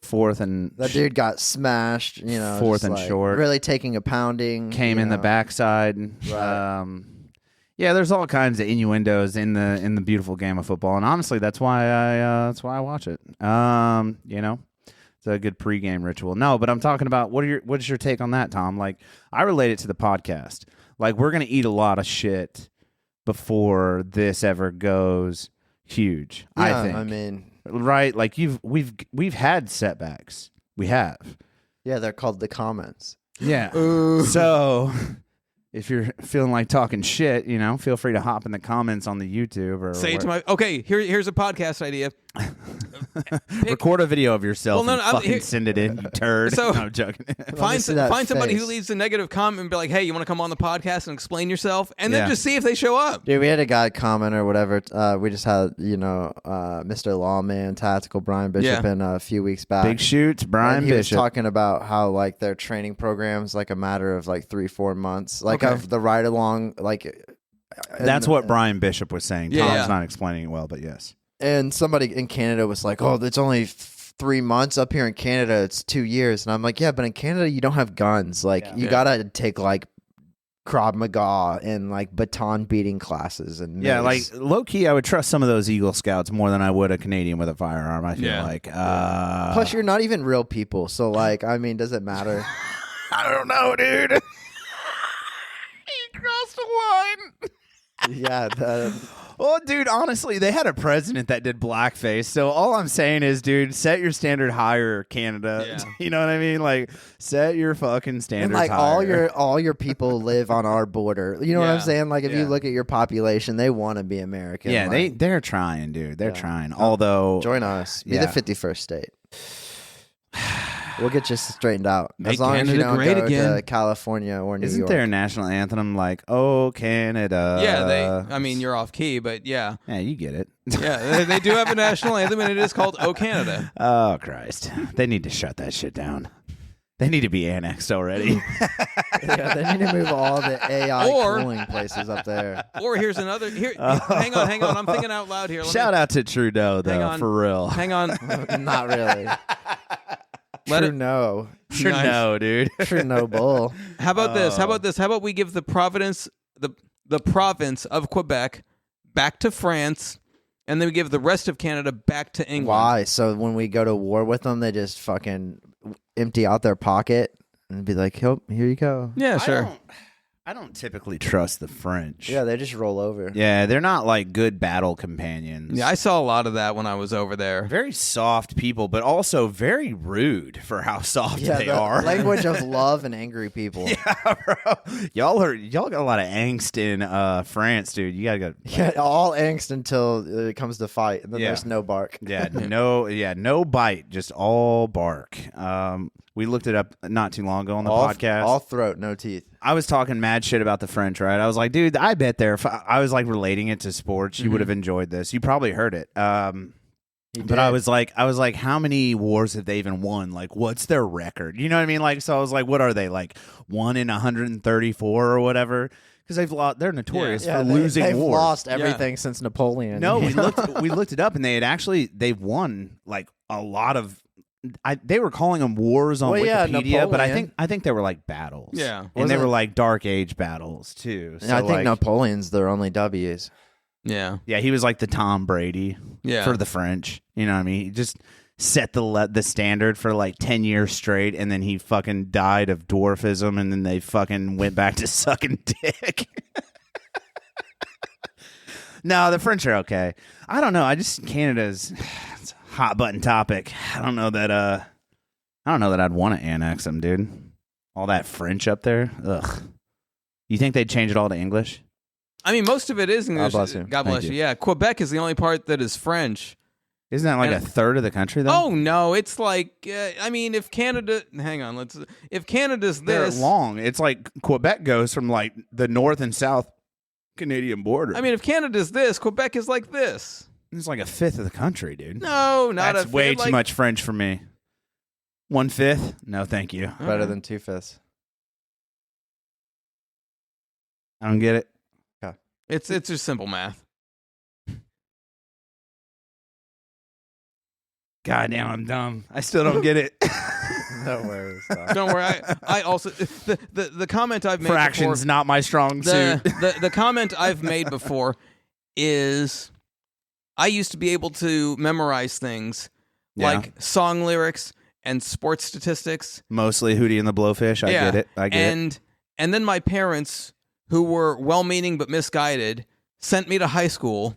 Fourth and That dude got smashed. You know, Fourth just and like short. Really taking a pounding. came you in the know. backside. Right. Yeah, there's all kinds of innuendos in the beautiful game of football, and honestly, that's why I watch it. You know, it's a good pregame ritual. No, but I'm talking about what's your take on that, Tom? Like, I relate it to the podcast. Like, we're gonna eat a lot of shit before this ever goes huge. Yeah, I think. I mean, right? Like we've had setbacks. We have. yeah, they're called the comments. Yeah. So if you're feeling like talking shit, you know, feel free to hop in the comments on the YouTube or Say it to my. Okay, here's a podcast idea. record a video of yourself Well, no, and no, fucking send it in, you turd. So- No, I'm joking. Find see that somebody face. who leaves a negative comment and be like, "Hey, you want to come on the podcast and explain yourself?" And then Yeah. just see if they show up. Dude, we had a guy comment or whatever. We just had, Mr. Lawman, Tactical Brian Bishop Yeah. in a few weeks back. Big shoots, Brian and he Bishop. was talking about how like their training programs like a matter of like 3-4 months, like Okay. of the ride along, like That's what Brian Bishop was saying. Yeah, Tom's yeah. not explaining it well, but yes. And somebody in Canada was like, "Oh, it's only 3 months. Up here in Canada, it's 2 years. And I'm like, yeah, but in Canada, you don't have guns. Like, you gotta take like Krav Maga and like baton beating classes. And yeah, like low key, I would trust some of those Eagle Scouts more than I would a Canadian with a firearm. I feel like. Plus, you're not even real people. So, like, I mean, does it matter? I don't know, dude. He crossed the line. Yeah. Well, dude, honestly, they had a president that did blackface. So all I'm saying is, dude, set your standard higher, Canada. Yeah. You know what I mean? Like, set your fucking standards And like higher. all your people live on our border. You know what I'm saying? Like if you look at your population, they want to be American. Yeah, like, they're trying, dude. They're trying. Although join us. Be the 51st state. We'll get you straightened out. Make as long as you Canada don't great go again. to California or New isn't York. there a national anthem like "Oh Canada"? Yeah, I mean, you're off key, but yeah. Yeah, you get it. Yeah, they do have a national anthem, and it is called "Oh Canada." Oh Christ, they need to shut that shit down. They need to be annexed already. Yeah, they need to move all the AI Or- cooling places up there. Or here's another. Hang on. I'm thinking out loud here. Shout out to Trudeau, Hang though, on. for real. Hang on. Not really. Let True it- no. Sure, Nice. no, dude. True no bull. How about this? How about this? How about we give the province of Quebec back to France, and then we give the rest of Canada back to England? Why? So when we go to war with them, they just fucking empty out their pocket and be like, "Oh, here you go." Yeah, sure. I don't typically trust the French. Yeah, they just roll over. Yeah, they're not like good battle companions. Yeah, I saw a lot of that when I was over there. Very soft people, but also very rude for how soft Yeah, they the are. language of love and angry people. Yeah, bro. Y'all got a lot of angst in France, dude. You gotta go. Yeah, all angst until it comes to fight, and then Yeah. there's no bark. Yeah, no bite, just all bark. We looked it up not too long ago on the podcast. All throat, no teeth. I was talking mad shit about the French, right? I was like, dude, I bet if I was like relating it to sports, you would have enjoyed this. You probably heard it. But I was like, how many wars have they even won? Like, what's their record? You know what I mean? Like, so I was like, what are they, like 1 in 134 or whatever? Because they're notorious for losing they've wars. lost everything since Napoleon. No, we looked it up, and they've won like a lot of. They were calling them wars on Wikipedia, but I think they were like battles. Yeah. and they were like Dark Age battles too. So I think like, Napoleon's their only W's. Yeah. yeah, he was like the Tom Brady for the French. You know what I mean? He just set the standard for like 10 years straight, and then he fucking died of dwarfism, and then they fucking went back to sucking dick. No, the French are okay. I don't know. Canada's it's a hot button topic. I don't know that I'd want to annex them, dude. All that French up there. Ugh. You think they'd change it all to English? I mean, most of it is English. bless you. God bless Thank you. Yeah, Quebec is the only part that is French. Isn't that like And- a third of the country, though? Oh no, it's like I mean, if Canada's They're this, long. It's like Quebec goes from like the north and south Canadian border. I mean, if Canada's this, Quebec is like this. it's like a fifth of the country, dude. No, not That's a way like, too much French for me. 1/5? No, thank you. Better than 2/5. I don't get it. It's just simple math. God damn, I'm dumb. I still don't get it. No worries. Don't worry. I also the comment I've made Fractions before, not my strong suit. the comment I've made before is I used to be able to memorize things Yeah. like song lyrics and sports statistics. Mostly Hootie and the Blowfish. I get it. I get it. And then my parents, who were well-meaning but misguided, sent me to high school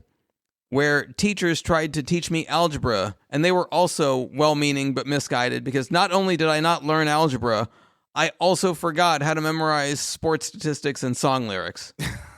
where teachers tried to teach me algebra, and they were also well-meaning but misguided because not only did I not learn algebra, I also forgot how to memorize sports statistics and song lyrics.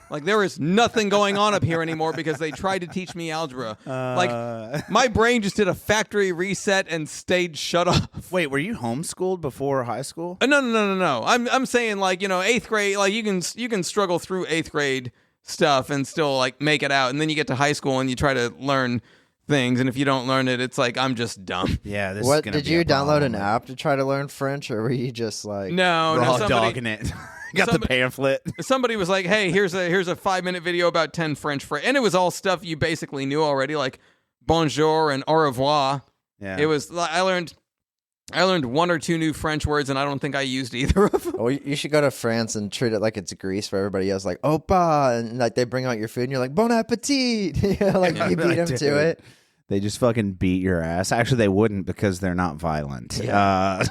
Like, there is nothing going on up here anymore because they tried to teach me algebra. Like, my brain just did a factory reset and stayed shut off. Wait, were you homeschooled before high school? No. I'm saying, like, 8th grade, like, you can struggle through 8th grade stuff and still, like, make it out. And then you get to high school and you try to learn things. And if you don't learn it, it's like, I'm just dumb. Yeah. This What is gonna did be you a download problem. an app to try to learn French, or were you just like No, Raw somebody, dogging it. Got the pamphlet. somebody was like, hey, here's a 5-minute video about 10 French phrases. And it was all stuff you basically knew already, like bonjour and au revoir. Yeah. It was. I learned 1 or 2 new French words, and I don't think I used either of them. Oh, you should go to France and treat it like it's Greece for everybody else. Like, opa, and like they bring out your food, and you're like, bon appetit. You beat them Dude, to it. They just fucking beat your ass. Actually, they wouldn't because they're not violent. Yeah.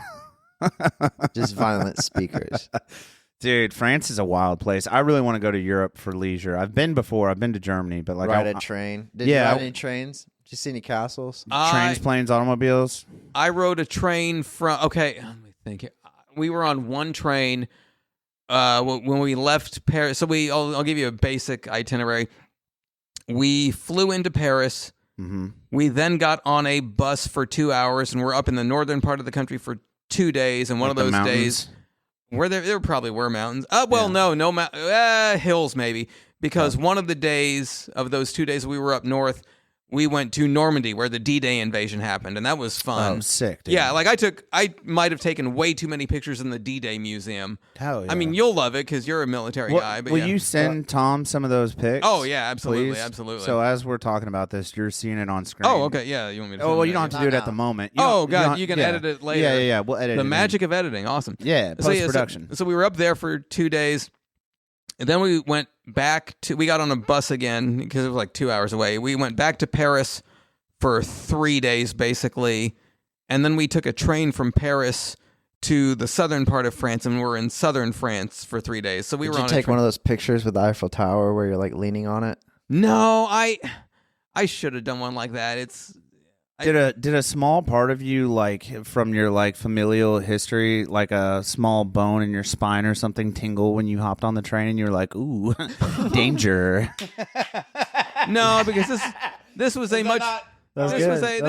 Just violent speakers. Dude, France is a wild place. I really want to go to Europe for leisure. I've been before. I've been to Germany, but like Ride a train. Did you ride any trains? Did you see any castles? Trains, planes, automobiles. I rode a train from. Okay, let me think. We were on one train when we left Paris. So I'll give you a basic itinerary. We flew into Paris. Mm-hmm. We then got on a bus for 2 hours, and we're up in the northern part of the country for 2 days. And one of those days, where there probably were mountains. No hills maybe, because one of the days of those 2 days we were up north, we went to Normandy where the D-Day invasion happened, and that was fun. Oh, sick, dude. Yeah, like I might have taken way too many pictures in the D-Day museum. Hell yeah. I mean, you'll love it because you're a military guy. But will you send Tom some of those pics? Oh yeah, absolutely, please? Absolutely. So as we're talking about this, you're seeing it on screen. Oh, okay, yeah. You want me to? Oh, well, you don't it? have to do it at the moment. You can edit it later. Yeah. We'll edit it. The magic of editing, awesome. Yeah, post-production. So we were up there for 2 days. And then we went back we got on a bus again because it was like 2 hours away. We went back to Paris for 3 days, basically. And then we took a train from Paris to the southern part of France, and we're in southern France for 3 days. So Did you take one of those pictures with the Eiffel Tower where you're like leaning on it? No, I should have done one like that. Did a small part of you, like from your like familial history, like a small bone in your spine or something, tingle when you hopped on the train and you're like, ooh, danger? No, because this was a much. Here's the thing.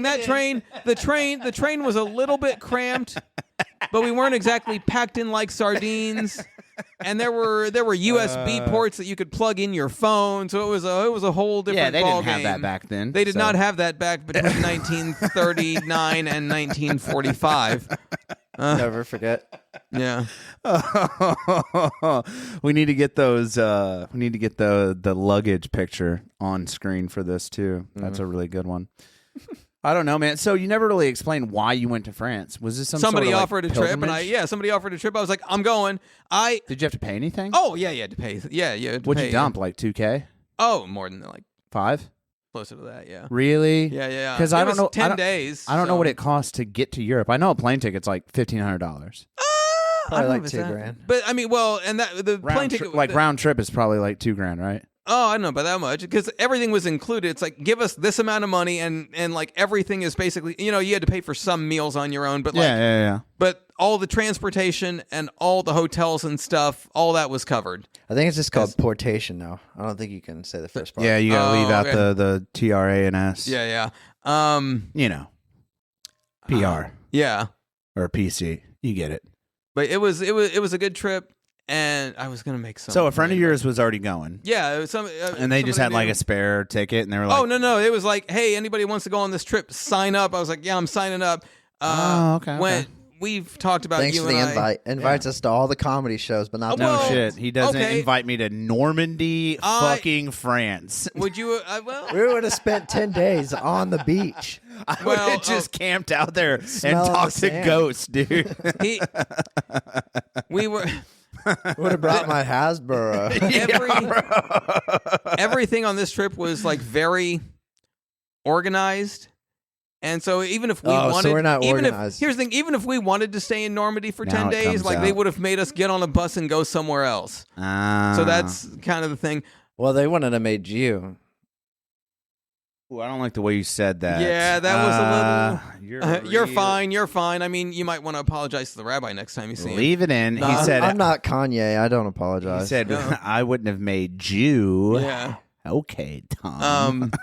The train was a little bit cramped, but we weren't exactly packed in like sardines. And there were USB ports that you could plug in your phone, so it was a whole different. Yeah, they ball didn't game. have that back then. They did not have that back between 1939 and 1945. Never forget. Yeah. We need to get those. We need to get the luggage picture on screen for this too. That's a really good one. I don't know, man. So you never really explained why you went to France. Was this somebody sort of offered a trip, and somebody offered a trip. I was like, I'm going. Did you have to pay anything? Oh yeah, to pay. Yeah. What'd you dump? Like $2,000? Oh, more than like $5,000? Closer to that, yeah. Really? Yeah. Because I don't know. 10 days. I don't know what it costs to get to Europe. I know a plane ticket's like $1,500. Probably like $2,000. But I mean, and the plane ticket, round trip is probably like $2,000, right? Oh, I don't know about that much because everything was included. It's like, give us this amount of money, and like everything is basically, you had to pay for some meals on your own, but yeah. But all the transportation and all the hotels and stuff, all that was covered. I think it's just called portation now. I don't think you can say the first part. Yeah, you gotta leave out the TRA and S. Yeah. PR. Yeah. Or PC. You get it. But it was a good trip. And I was gonna make some. So a friend of yours was already going. Yeah, it was and they just had like a spare ticket, and they were like, "Oh no!" It was like, "Hey, anybody wants to go on this trip? Sign up." I was like, "Yeah, I'm signing up." Okay. When we've talked about Thanks for the invite. Invites us to all the comedy shows, but not no shit. He doesn't invite me to Normandy, fucking France. Would you? We would have spent 10 days on the beach. I would have just camped out there and talked to ghosts, dude. We were. Would have brought my Hasbro. Everything on this trip was like very organized, and so even if we wanted, so we're not organized. Here's the thing: even if we wanted to stay in Normandy for 10 days, like they would have made us get on a bus and go somewhere else. So that's kind of the thing. Well, they wouldn't have made you. Ooh, I don't like the way you said that. Yeah, that was a little. You're fine. You're fine. I mean, you might want to apologize to the rabbi next time you see him. Leave it in. He said, "I'm not Kanye. I don't apologize." He said, "I wouldn't have made you." Yeah. Okay, Tom.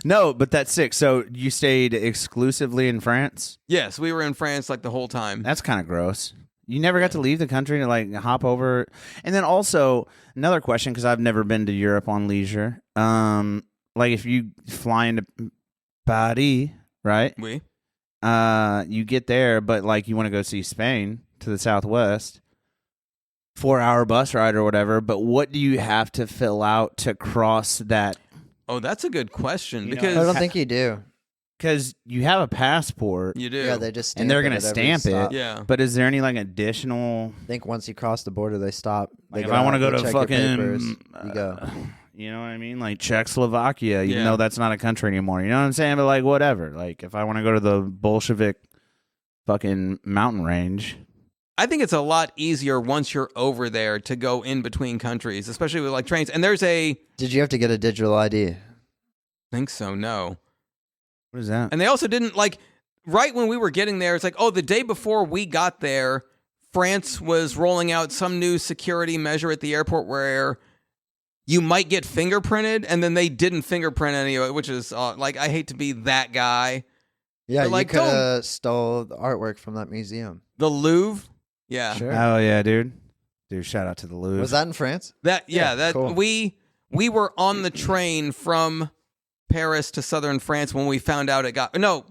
No, but that's sick. So you stayed exclusively in France? Yes, we were in France like the whole time. That's kind of gross. You never got to leave the country to like hop over. And then also another question, because I've never been to Europe on leisure. Like if you fly into Paris, right? You get there, but like you want to go see Spain to the southwest. 4-hour bus ride or whatever. But what do you have to fill out to cross that? Oh, that's a good question You know, because I don't think you do. Because you have a passport, you do. Yeah, they just stamp and they're going gonna to stamp it. Yeah. But is there any like additional? I think once you cross the border, they stop. They Like if I want to go to check your papers, fucking, you go. You know what I mean? Like Czechoslovakia, even Yeah. though that's not a country anymore. You know what I'm saying? But like whatever. Like if I want to go to the Bolshevik fucking mountain range. I think it's a lot easier once you're over there to go in between countries, especially with like trains. And there's a. Did you have to get a digital ID? I think so. No. What is that? And they also didn't like right when we were getting there. It's like, oh, the day before we got there, France was rolling out some new security measure at the airport where you might get fingerprinted, and then they didn't fingerprint any of it, which is like I hate to be that guy. Yeah, But, you like, could have stole the artwork from that museum. The Louvre, yeah, Sure. Oh yeah, dude. Dude, shout out to the Louvre. Was that in France? that cool. we were on the train from Paris to southern France when we found out it got no.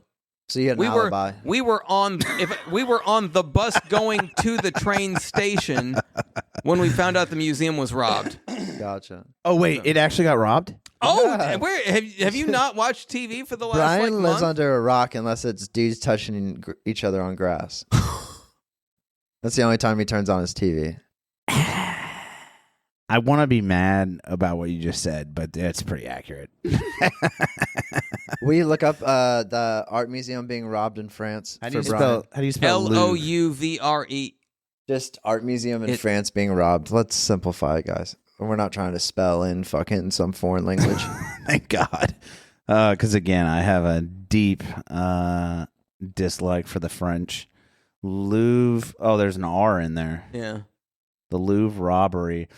So you had an We alibi. were on the bus going to the train station when we found out the museum was robbed. Gotcha. Oh wait, it actually got robbed? Oh, Yeah. where have you not watched TV for the last Brian like, lives month? under a rock unless it's dudes touching each other on grass. That's the only time he turns on his TV. I want to be mad about what you just said, but it's pretty accurate. We look up the art museum being robbed in France. How do you for Brian. spell Louvre? Louvre. Just art museum in France being robbed. Let's simplify it, guys. We're not trying to spell in fucking some foreign language. Thank God. Because again, I have a deep dislike for the French. Louvre. Oh, there's an R in there. Yeah. The Louvre robbery.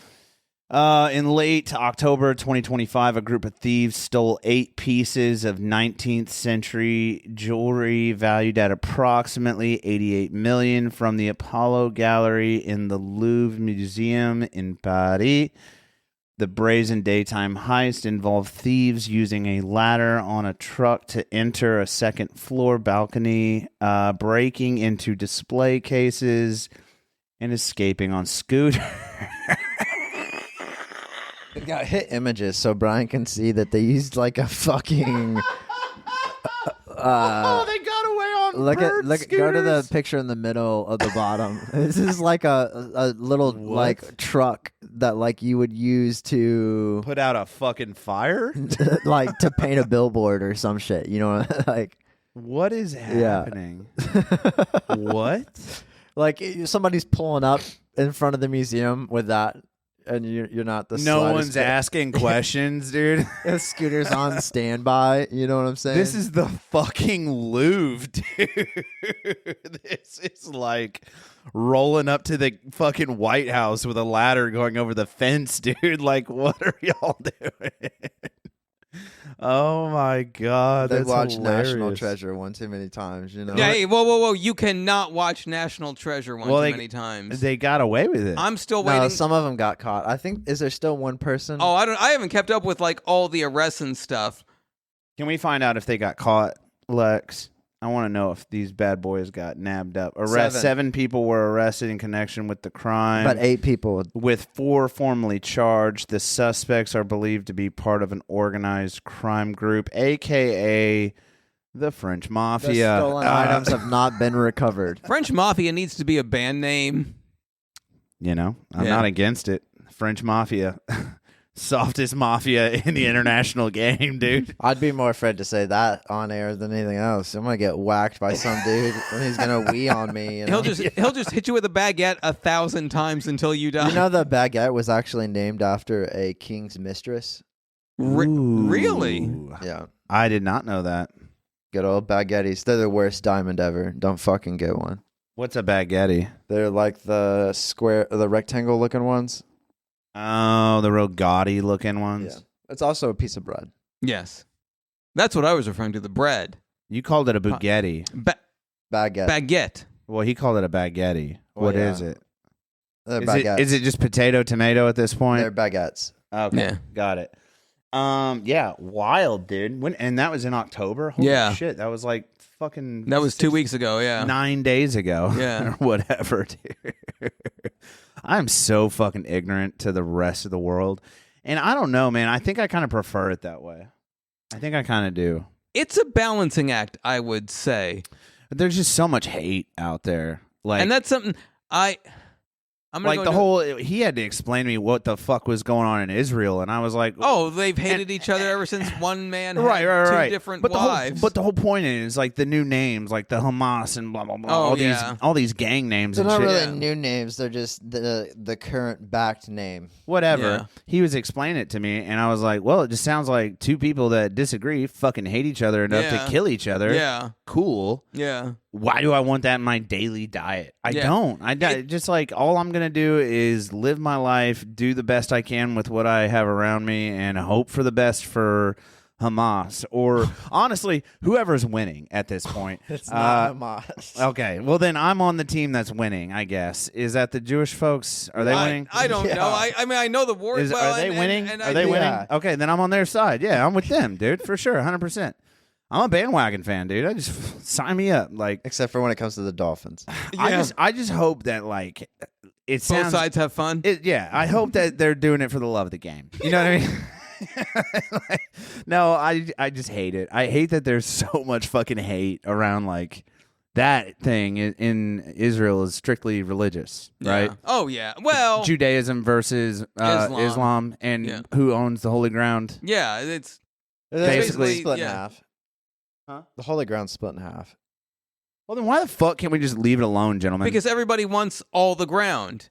In late October 2025, a group of thieves stole 8 pieces of 19th century jewelry valued at approximately $88 million from the Apollo Gallery in the Louvre Museum in Paris. The brazen daytime heist involved thieves using a ladder on a truck to enter a second-floor balcony, breaking into display cases, and escaping on scooter. We got hit images so Brian can see that they used like a fucking. They got away on Look bird go to the scooters. picture in the middle of the bottom. This is like a little like truck that like you would use to Put out a fucking fire? like to paint a billboard or some shit. You know, like What is happening? What? like somebody's pulling up in front of the museum with that, and you're not the No slightest one's bit- asking questions, dude. Scooter's on standby. You know what I'm saying? This is the fucking Louvre, dude. This is like rolling up to the fucking White House with a ladder going over the fence, dude. Like, what are y'all doing? Oh my God. they That's watched National hilarious. Treasure one too many times. You know. Yeah, hey, whoa! You cannot watch National Treasure one too many times. They got away with it. I'm still No, waiting. some of them got caught. I think. Is there still one person? Oh, I haven't kept up with like all the arrests and stuff. Can we find out if they got caught, Lex? I want to know if these bad boys got nabbed up. Seven people were arrested in connection with the crime. but 8 people. With 4 formally charged, the suspects are believed to be part of an organized crime group, a.k.a. the French The Mafia. stolen items have not been recovered. French Mafia needs to be a band name. You know, I'm Yeah. not against it. French Mafia. Softest mafia in the international game, dude. I'd be more afraid to say that on air than anything else. I'm gonna get whacked by some dude and he's gonna wee on me. You know? He'll just hit you with a baguette 1,000 times until you die. You know, the baguette was actually named after a king's mistress. Really? Ooh. Yeah, I did not know that. good old baguettes. They're the worst diamond ever. Don't fucking get one. What's a baguette? They're like the square, the rectangle looking ones. Oh, the real gaudy looking ones. Yeah, it's also a piece of bread. Yes, that's what I was referring to. The bread. You called it a baguette. Baguette. Baguette. Well, he called it a baguette. Well, What yeah. is it? They're Is baguettes. it just potato, tomato at this point? They're baguettes. Okay, Yeah. got it. Yeah, wild, dude. And that was in October? Holy Yeah. shit, that was like fucking. That was 2 weeks ago. Yeah. 9 days ago. Yeah. Or whatever, dude. I'm so fucking ignorant to the rest of the world. And I don't know, man. I think I kind of prefer it that way. I think I kind of do. It's a balancing act, I would say. There's just so much hate out there. Like, And that's something I'm gonna like go the into- whole, he had to explain to me what the fuck was going on in Israel, and I was like, Oh, they've hated each other ever since one man had right. two different but wives. The whole point is like the new names, like the Hamas and blah blah blah. Oh, all these gang names. They're and not shit. really Yeah. new names. They're just the current backed name. Whatever. Yeah. He was explaining it to me, and I was like, well, it just sounds like two people that disagree fucking hate each other enough Yeah. to kill each other. Yeah. Cool. Yeah. Why do I want that in my daily diet? I Yeah. don't. Just like all I'm going to do is live my life, do the best I can with what I have around me, and hope for the best for Hamas. Or honestly, whoever's winning at this point. It's not Hamas. Okay. Well, then I'm on the team that's winning, I guess. Is that the Jewish folks? Are they winning? I don't Yeah. know. I mean, I know the war. Are they winning? And Are they winning? Yeah. Okay, then I'm on their side. Yeah, I'm with them, dude, for sure, 100%. I'm a bandwagon fan, dude. I just sign me up. Like, Except for when it comes to the Dolphins. I just hope that like it Both sounds. sides have fun. Yeah, I hope that they're doing it for the love of the game. You know what I mean? Like, no, I just hate it. I hate that there's so much fucking hate around like that thing in Israel is strictly religious, right? Yeah. Oh yeah. Well. Judaism versus Islam and Yeah. who owns the holy ground. Yeah. It's Basically, split in yeah. half. Huh? The Holy Ground's split in half. Well, then why the fuck can't we just leave it alone, gentlemen? because everybody wants all the ground.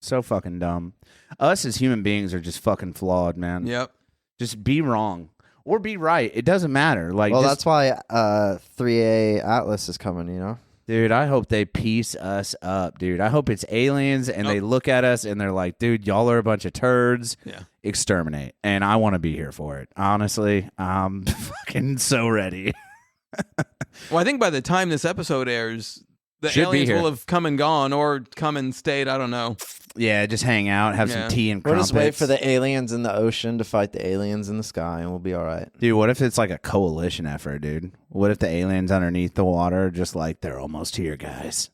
So fucking dumb. Us as human beings are just fucking flawed, man. Yep. Just be wrong or be right. It doesn't matter. Like, Well, just- that's why 3A Atlas is coming, you know? dude, I hope they piece us up, dude. I hope it's aliens and they look at us and they're like, dude, y'all are a bunch of turds. Yeah. Exterminate. And I want to be here for it. Honestly, I'm fucking so ready. Well, I think by the time this episode airs, the Should be aliens here. will have come and gone or come and stayed. I don't know. Yeah, just hang out, have Yeah. some tea and We'll crumpets. just wait for the aliens in the ocean to fight the aliens in the sky, and we'll be all right. Dude, what if it's like a coalition effort, dude? What if the aliens underneath the water are just like, they're almost here, guys?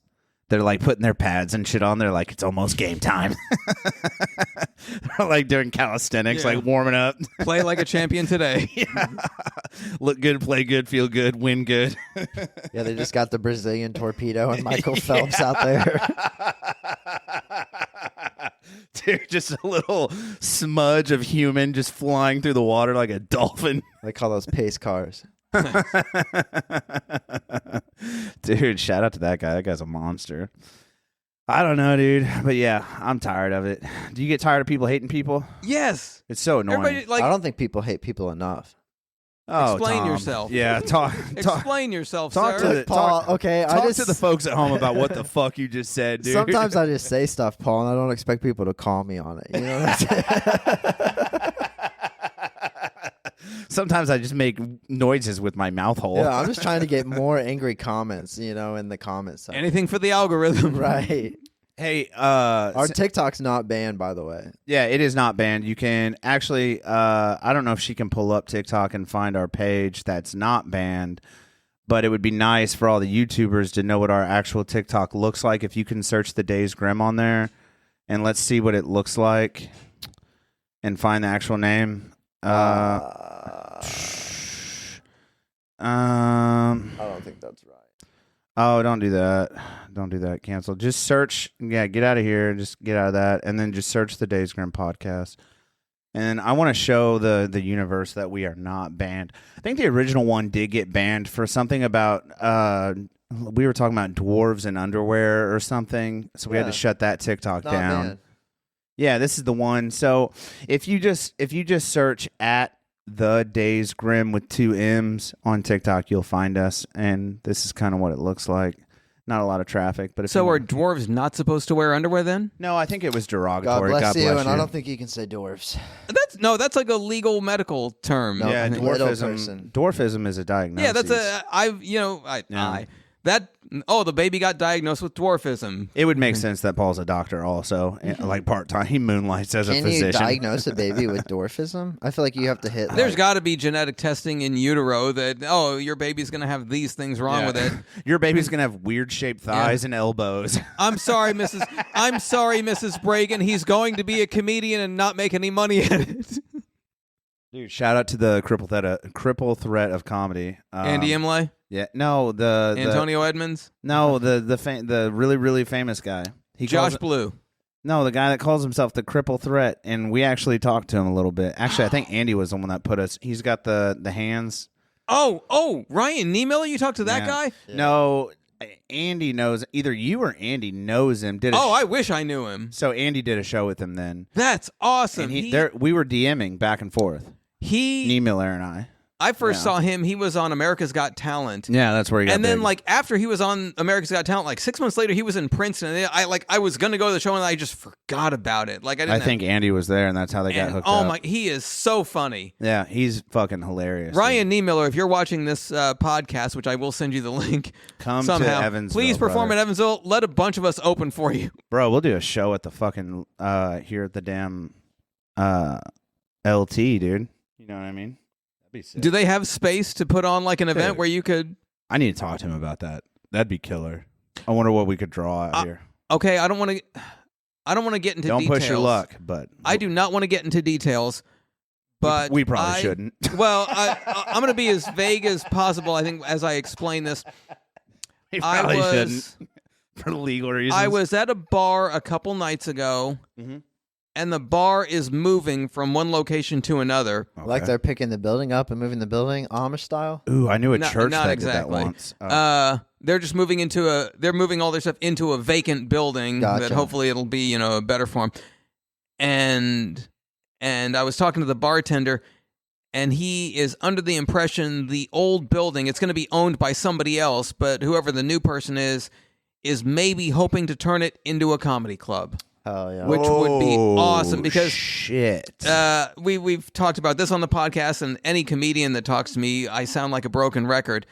They're like putting their pads and shit on. They're like, it's almost game time. They're like doing calisthenics, Yeah. like warming up. Play like a champion today. Yeah. Look good, play good, feel good, win good. Yeah, they just got the Brazilian torpedo and Michael Phelps out there. Dude, just a little smudge of human just flying through the water like a dolphin. They call those pace cars. Dude, shout out to that guy. That guy's a monster. I don't know, dude. But yeah, I'm tired of it. Do you get tired of people hating people? Yes. It's so annoying. Everybody like I don't think people hate people enough. Oh, explain Tom. yourself. Yeah, talk explain yourself, talk sir. to the- Paul, talk- okay, talk I just to the folks at home about what the fuck you just said, dude. sometimes I just say stuff, Paul, and I don't expect people to call me on it. You know what I'm saying? Sometimes I just make noises with my mouth hole. Yeah, I'm just trying to get more angry comments, you know, in the comments section. Anything for the algorithm. Right. Hey, Our TikTok's not banned, by the way. yeah, it is not banned. You can actually, I don't know if she can pull up TikTok and find our page that's not banned, but it would be nice for all the YouTubers to know what our actual TikTok looks like. If you can search the Days Grimm on there, and let's see what it looks like, and find the actual name. I don't think that's right. Oh, don't do that. Don't do that. Cancel. Just search. Yeah, get out of here. Just get out of that. And then just search the Days Grimm podcast. And I want to show the universe that we are not banned. I think the original one did get banned for something about, we were talking about dwarves and underwear or something. So we had to Yeah. shut that TikTok Not down. banned. Yeah, this is the one. So if you just search at the Days Grimm with 2 M's on TikTok, you'll find us. And this is kind of what it looks like. Not a lot of traffic, but if So you, are dwarves not supposed to wear underwear then? no, I think it was God derogatory. bless you, and you. I don't think you can say dwarves. That's like a legal medical term. No, Yeah, little person. dwarfism is a diagnosis. Yeah, that's a Yeah. the baby got diagnosed with dwarfism. It would make sense that Paul's a doctor also, like part-time. He moonlights as a Can physician. you diagnose a baby with dwarfism? I feel like you have to hit. There's got to be genetic testing in utero that, your baby's going to have these things wrong with it. Your baby's going to have weird-shaped thighs and elbows. I'm sorry, Mrs. Bragin. He's going to be a comedian and not make any money at it. Dude, shout out to the cripple threat of comedy. Andy Imlay? Yeah, no, the Antonio Edmonds? No, the really really famous guy. Josh Blue. No, the guy that calls himself the cripple threat, and we actually talked to him a little bit. Actually, I think Andy was the one that put us. He's got the hands. Oh, Ryan Niemiller. You talked to that guy? Yeah. No, Andy knows. Either you or Andy knows him. I wish I knew him. So Andy did a show with him then. That's awesome. And we were DMing back and forth. Niemiller and I first saw him. He was on America's Got Talent. Yeah, that's where he got. And then, big. like after he was on America's Got Talent, like 6 months later, he was in Princeton. And I was gonna go to the show, and I just forgot about it. Like I think Andy was there, and that's how they got hooked up. Oh my, he is so funny. Yeah, he's fucking hilarious. Ryan Niemiller, if you're watching this podcast, which I will send you the link, come somehow, to Evansville. Please perform brother. at Evansville. Let a bunch of us open for you, bro. We'll do a show at the fucking here at the damn LT, dude. You know what I mean? Do they have space to put on like an event where you could? I need to talk to him about that. That'd be killer. I wonder what we could draw out here. Okay, I don't want to get into Don't details. push your luck, but I do not want to get into details. But we probably shouldn't. Well, I'm going to be as vague as possible. I think as I explain this, we probably shouldn't for legal reasons. I was at a bar a couple nights ago. Mm-hmm. And the bar is moving from one location to another. Okay. Like they're picking the building up and moving the building Amish style? Ooh, I knew a church that exactly. did that once. They're just moving they're moving all their stuff into a vacant building that hopefully it'll be, a better form. And I was talking to the bartender, and he is under the impression the old building, it's going to be owned by somebody else, but whoever the new person is maybe hoping to turn it into a comedy club. Oh, yeah. Which would be awesome because shit. We've talked about this on the podcast, and any comedian that talks to me, I sound like a broken record.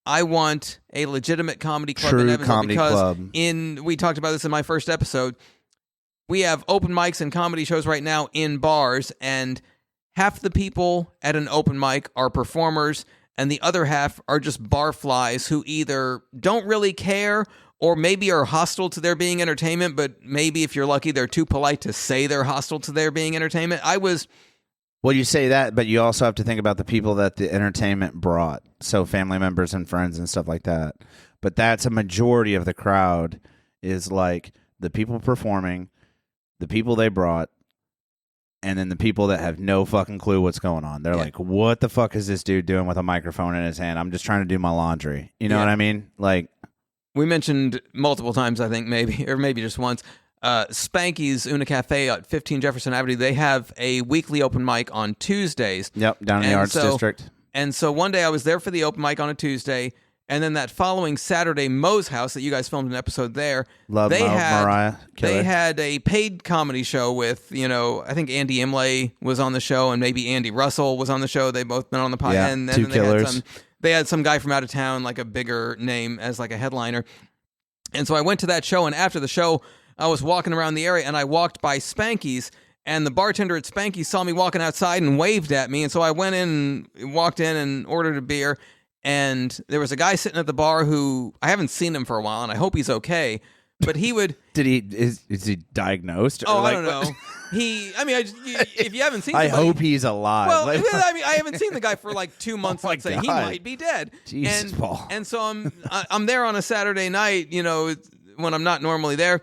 I want a legitimate comedy club in Evansville comedy because club. We talked about this in my first episode. We have open mics and comedy shows right now in bars, and half the people at an open mic are performers, and the other half are just barflies who either don't really care or maybe are hostile to there being entertainment, but maybe if you're lucky, they're too polite to say they're hostile to there being entertainment. Well, you say that, but you also have to think about the people that the entertainment brought. So family members and friends and stuff like that. But that's a majority of the crowd is like the people performing, the people they brought, and then the people that have no fucking clue what's going on. They're like, what the fuck is this dude doing with a microphone in his hand? I'm just trying to do my laundry. You know what I mean? Like, we mentioned multiple times, I think, maybe just once, Spanky's Una Cafe at 15 Jefferson Avenue. They have a weekly open mic on Tuesdays. Yep, down in the Arts District. And so one day I was there for the open mic on a Tuesday, and then that following Saturday, Mo's House, that you guys filmed an episode there. Love Mariah. Killer. They had a paid comedy show with, I think Andy Imlay was on the show, and maybe Andy Russell was on the show. They both been on the podcast. Yeah, and two killers. They had some guy from out of town, like a bigger name, as like a headliner. And so I went to that show, and after the show, I was walking around the area, and I walked by Spanky's, and the bartender at Spanky's saw me walking outside and waved at me. And so I walked in and ordered a beer, and there was a guy sitting at the bar who I haven't seen him for a while, and I hope he's okay. But he would... Is he diagnosed? Or I don't know. If you haven't seen I somebody, hope he's alive. Well, I haven't seen the guy for like 2 months. Let's say he might be dead. Jesus, Paul. And so I'm there on a Saturday night, when I'm not normally there,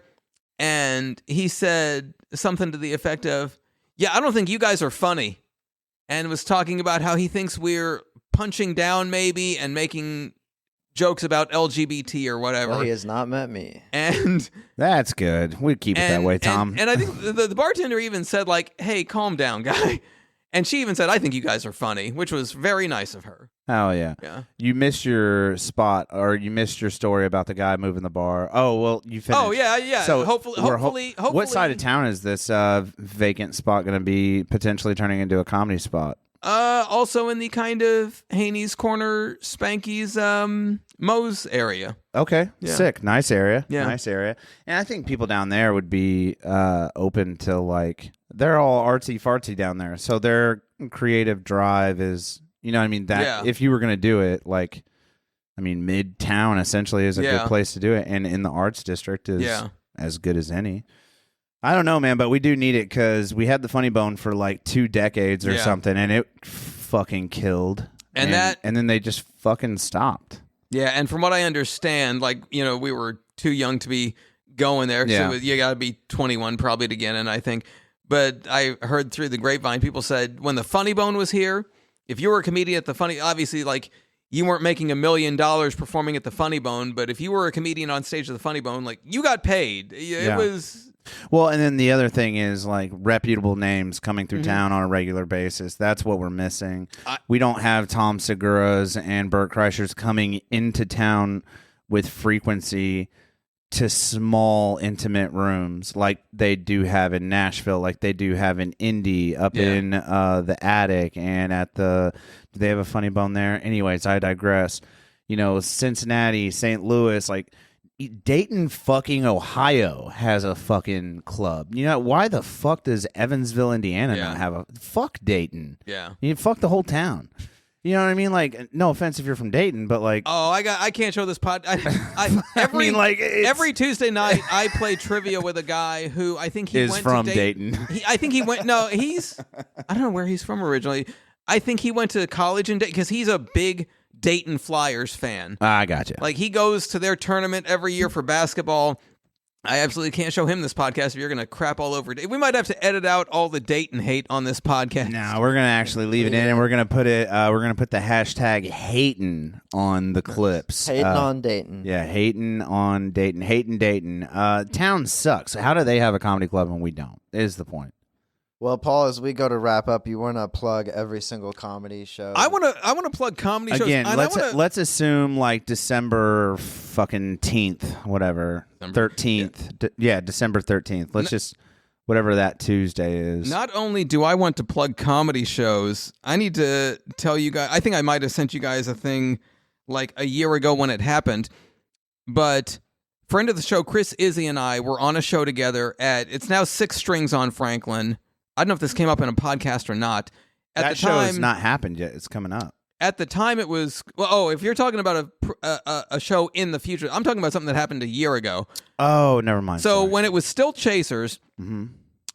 and he said something to the effect of, "Yeah, I don't think you guys are funny," and was talking about how he thinks we're punching down maybe and making jokes about LGBT or whatever. Well, he has not met me. And that's good. We keep it that way, Tom. And I think the bartender even said, like, "Hey, calm down, guy." And she even said, "I think you guys are funny," which was very nice of her. Oh, yeah. You missed your spot, or you missed your story about the guy moving the bar. Oh, well, you finished. Oh, yeah. So hopefully. What side of town is this vacant spot going to be potentially turning into a comedy spot? Also in the kind of Haney's Corner, Spanky's, Moe's area. Okay, Yeah. sick. Nice area. Yeah. Nice area. And I think people down there would be open to, like, they're all artsy-fartsy down there. So their creative drive is, you know what I mean? That if you were going to do it, like, I mean, Midtown essentially is a good place to do it. And in the arts district is as good as any. I don't know, man, but we do need it because we had the Funny Bone for like 2 decades or something, and it fucking killed. And then they just fucking stopped. Yeah, and from what I understand, like, you know, we were too young to be going there. So you got to be 21 probably to get in, I think. But I heard through the grapevine, people said when the Funny Bone was here, if you were a comedian at the Funny, obviously, like, you weren't making $1 million performing at the Funny Bone, but if you were a comedian on stage at the Funny Bone, like, you got paid. It was... Well, and then the other thing is, like, reputable names coming through town on a regular basis. That's what we're missing. We don't have Tom Segura's and Burt Kreischer's coming into town with frequency to small, intimate rooms like they do have in Nashville, like they do have in Indy, up in the Attic, and at the... Do they have a Funny Bone there? Anyways, I digress. You know, Cincinnati, St. Louis, like... Dayton fucking Ohio has a fucking club. You know, why the fuck does Evansville, Indiana not have a... Fuck Dayton. Yeah. You fuck the whole town. You know what I mean? Like, no offense if you're from Dayton, but like... Oh, I can't show this pod... every Tuesday night, I play trivia with a guy who I think he is went from to Dayton. I think he went... No, he's... I don't know where he's from originally. I think he went to college in Dayton because he's a big... Dayton Flyers fan. I gotcha. Like, he goes to their tournament every year for basketball. I absolutely can't show him this podcast if you're going to crap all over it. We might have to edit out all the Dayton hate on this podcast. No, we're going to actually leave it in, and we're going to put it. We're going to put the hashtag hatin' on the clips. Hating on Dayton. Yeah, hating on Dayton. Hating Dayton. Town sucks. How do they have a comedy club and we don't? Is the point. Well, Paul, as we go to wrap up, you want to plug every single comedy show. I want to plug comedy shows. Again, let's assume like December fucking 10th, whatever, 13th. Yeah, December 13th. Let's just whatever that Tuesday is. Not only do I want to plug comedy shows, I need to tell you guys. I think I might have sent you guys a thing like a year ago when it happened, but friend of the show Chris Izzy and I were on a show together at. It's now 6 Strings on Franklin. I don't know if this came up in a podcast or not. That show has not happened yet. It's coming up. At the time, it was... Well, oh, if you're talking about a show in the future, I'm talking about something that happened a year ago. Oh, never mind. So when it was still Chasers,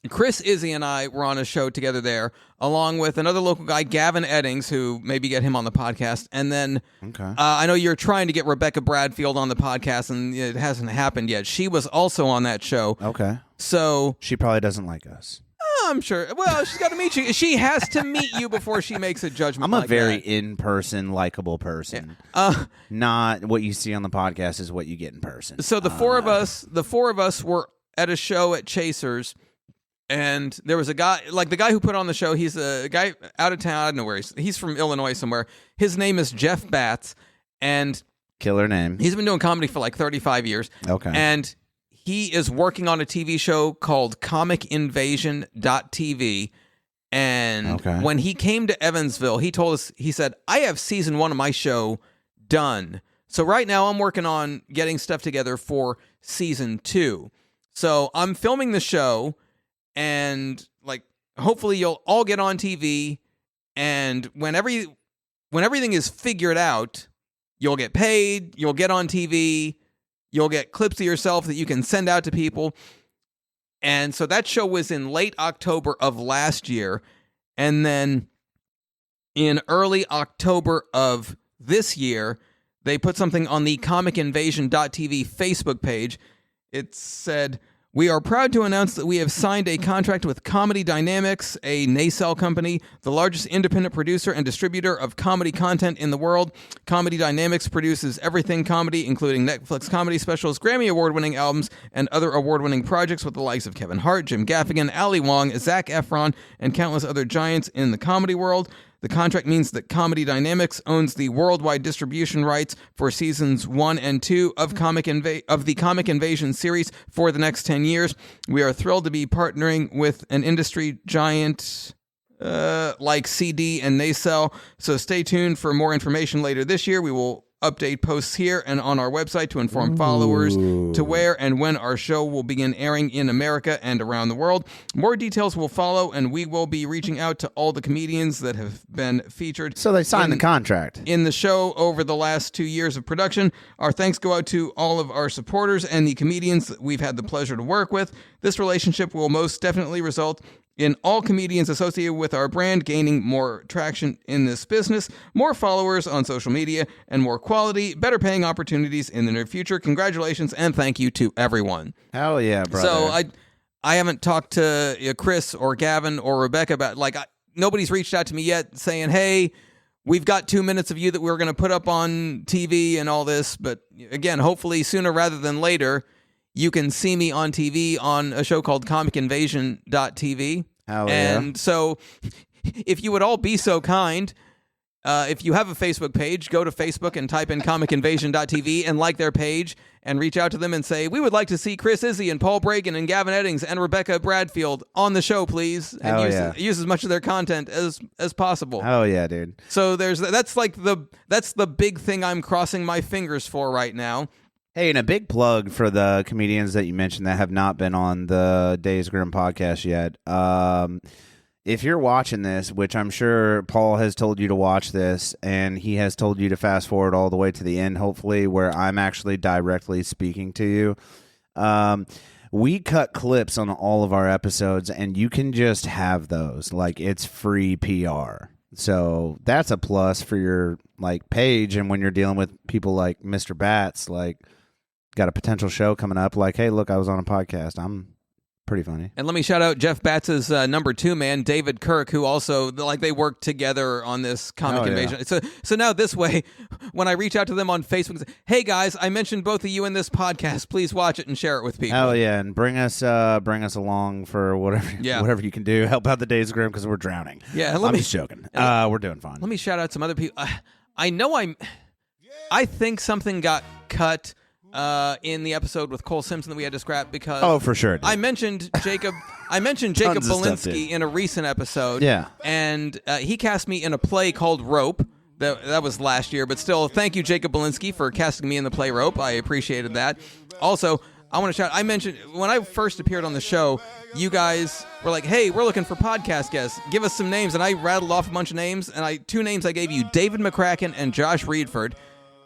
Chris Izzy and I were on a show together there, along with another local guy, Gavin Eddings, who maybe get him on the podcast. And then I know you're trying to get Rebecca Bradfield on the podcast, and it hasn't happened yet. She was also on that show. Okay. So... She probably doesn't like us. I'm sure. Well, she's got to meet you. She has to meet you before she makes a judgment. I'm a very in-person, likable person. Yeah. Not what you see on the podcast is what you get in person. So the four of us were at a show at Chasers, and there was a guy, like the guy who put on the show. He's a guy out of town. I don't know where he's from, Illinois somewhere. His name is Jeff Batts, and killer name. He's been doing comedy for like 35 years. Okay, and he is working on a TV show called comicinvasion.tv. And when he came to Evansville, he told us, he said, I have season 1 of my show done. So right now I'm working on getting stuff together for season 2. So I'm filming the show, and like hopefully you'll all get on TV, and when everything is figured out, you'll get paid, you'll get on TV, you'll get clips of yourself that you can send out to people. And so that show was in late October of last year. And then in early October of this year, they put something on the comicinvasion.tv Facebook page. It said, we are proud to announce that we have signed a contract with Comedy Dynamics, a nacelle company, the largest independent producer and distributor of comedy content in the world. Comedy Dynamics produces everything comedy, including Netflix comedy specials, Grammy Award-winning albums, and other award-winning projects with the likes of Kevin Hart, Jim Gaffigan, Ali Wong, Zac Efron, and countless other giants in the comedy world. The contract means that Comedy Dynamics owns the worldwide distribution rights for seasons 1 and 2 of the Comic Invasion series for the next 10 years. We are thrilled to be partnering with an industry giant, like CD and Nacelle. So stay tuned for more information later this year. We will update posts here and on our website to inform followers to where and when our show will begin airing in America and around the world. More details will follow, and we will be reaching out to all the comedians that have been featured. So they signed the contract in the show over the last 2 years of production. Our thanks go out to all of our supporters and the comedians that we've had the pleasure to work with. This relationship will most definitely result in all comedians associated with our brand gaining more traction in this business, more followers on social media, and more quality, better paying opportunities in the near future. Congratulations and thank you to everyone. Hell yeah, brother. So I haven't talked to Chris or Gavin or Rebecca about, nobody's reached out to me yet saying, hey, we've got 2 minutes of you that we're going to put up on TV and all this. But again, hopefully sooner rather than later, you can see me on TV on a show called comicinvasion.tv. Hell yeah. And so if you would all be so kind, if you have a Facebook page, go to Facebook and type in comicinvasion.tv and like their page and reach out to them and say, we would like to see Chris Izzy and Paul Bragin and Gavin Eddings and Rebecca Bradfield on the show, please. And use as much of their content as possible. Oh yeah, dude. So that's the big thing I'm crossing my fingers for right now. Hey, and a big plug for the comedians that you mentioned that have not been on the Days Grimm podcast yet. If you're watching this, which I'm sure Paul has told you to watch this, and he has told you to fast forward all the way to the end, hopefully, where I'm actually directly speaking to you. We cut clips on all of our episodes, and you can just have those. Like, it's free PR. So that's a plus for your page, and when you're dealing with people like Mr. Bats, got a potential show coming up, hey, look, I was on a podcast. I'm pretty funny. And let me shout out Jeff Batts' number 2 man, David Kirk, who also, they work together on this comic invasion. So now this way, when I reach out to them on Facebook, say, hey guys, I mentioned both of you in this podcast. Please watch it and share it with people. Hell yeah, and bring us along for whatever you can do. Help out the Days Grimm because we're drowning. Yeah, I'm just joking. We're doing fine. Let me shout out some other people. I think something got cut in the episode with Cole Simpson that we had to scrap because for sure. I mentioned Jacob Belinsky in a recent episode. Yeah. And he cast me in a play called Rope. That was last year, but still, thank you, Jacob Belinsky, for casting me in the play Rope. I appreciated that. Also, I want to shout, I mentioned when I first appeared on the show, you guys were like, hey, we're looking for podcast guests. Give us some names. And I rattled off a bunch of names, and 2 names I gave you, David McCracken and Josh Reedford.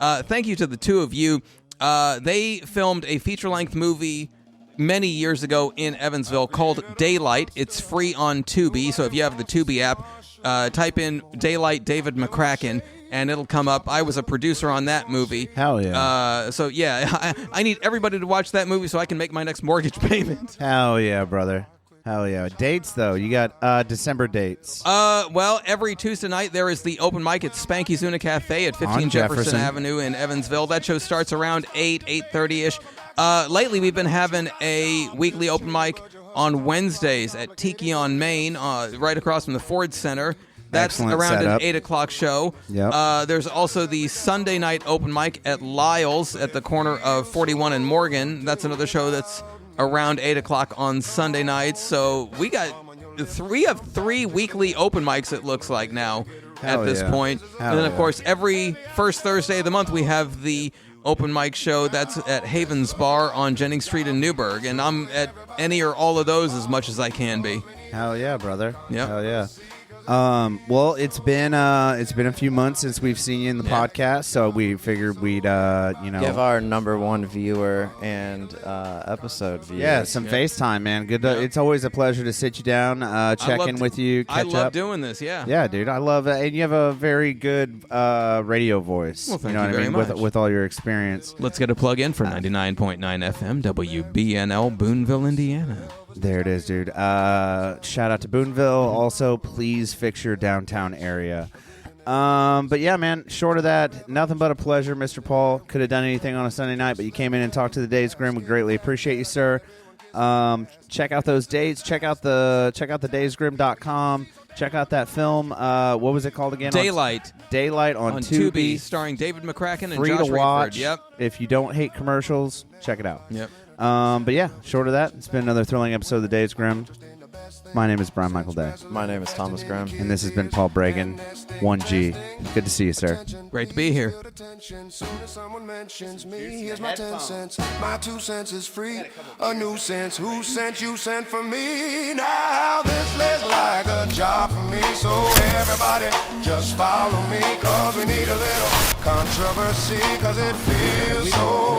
Thank you to the 2 of you. They filmed a feature-length movie many years ago in Evansville called Daylight. It's free on Tubi, so if you have the Tubi app, type in Daylight David McCracken, and it'll come up. I was a producer on that movie. Hell yeah. So yeah, I need everybody to watch that movie so I can make my next mortgage payment. Hell yeah, brother. Hell yeah. Dates, though. You got December dates. Well, every Tuesday night there is the open mic at Spanky Zuna Cafe at 15 Jefferson Avenue in Evansville. That show starts around 8:30-ish. Lately, we've been having a weekly open mic on Wednesdays at Tiki on Main, right across from the Ford Center. That's excellent around setup. an 8 o'clock show. Yep. There's also the Sunday night open mic at Lyle's at the corner of 41 and Morgan. That's another show that's around 8 o'clock on Sunday nights. So we have 3 weekly open mics, it looks like now. Hell at this yeah. point. Hell And then, of yeah. course, every first Thursday of the month, we have the open mic show that's at Havens Bar on Jennings Street in Newburgh. And I'm at any or all of those as much as I can be. Hell yeah, brother. Yep. Hell yeah. Well, it's been a few months since we've seen you in the podcast, so we figured we'd give our number 1 viewer and episode viewer. some FaceTime, man. Good. It's always a pleasure to sit you down, check in with you, catch up. I love doing this. Yeah, dude, I love it, and you have a very good radio voice. Well, thank you know you what I mean, very much. with all your experience. Let's get a plug in for 99.9 FM WBNL Boonville, Indiana. There it is, dude. Shout out to Boonville. Also, please fix your downtown area. But yeah, man, short of that, nothing but a pleasure, Mr. Paul. Could have done anything on a Sunday night, but you came in and talked to the Days Grimm. We greatly appreciate you, sir. Check out those dates. Check out the daysgrim.com. Check out that film. What was it called again? Daylight. Daylight on Tubi. Starring David McCracken and Free Josh to watch. Reedford. Yep. If you don't hate commercials, check it out. Yep. But yeah, short of that, it's been another thrilling episode of the Days Grimm. My name is Brian Michael Day, My name is Thomas Grimm. and this has been Paul Bragin, 1G. Good to see you, sir. Great to be here. Soon as someone mentions me, here's my 10 cents. My 2 cents is free. A nuisance. Who sent you sent for me? Now this looks like a job for me. So everybody just follow me, cause we need a little controversy, cause it feels so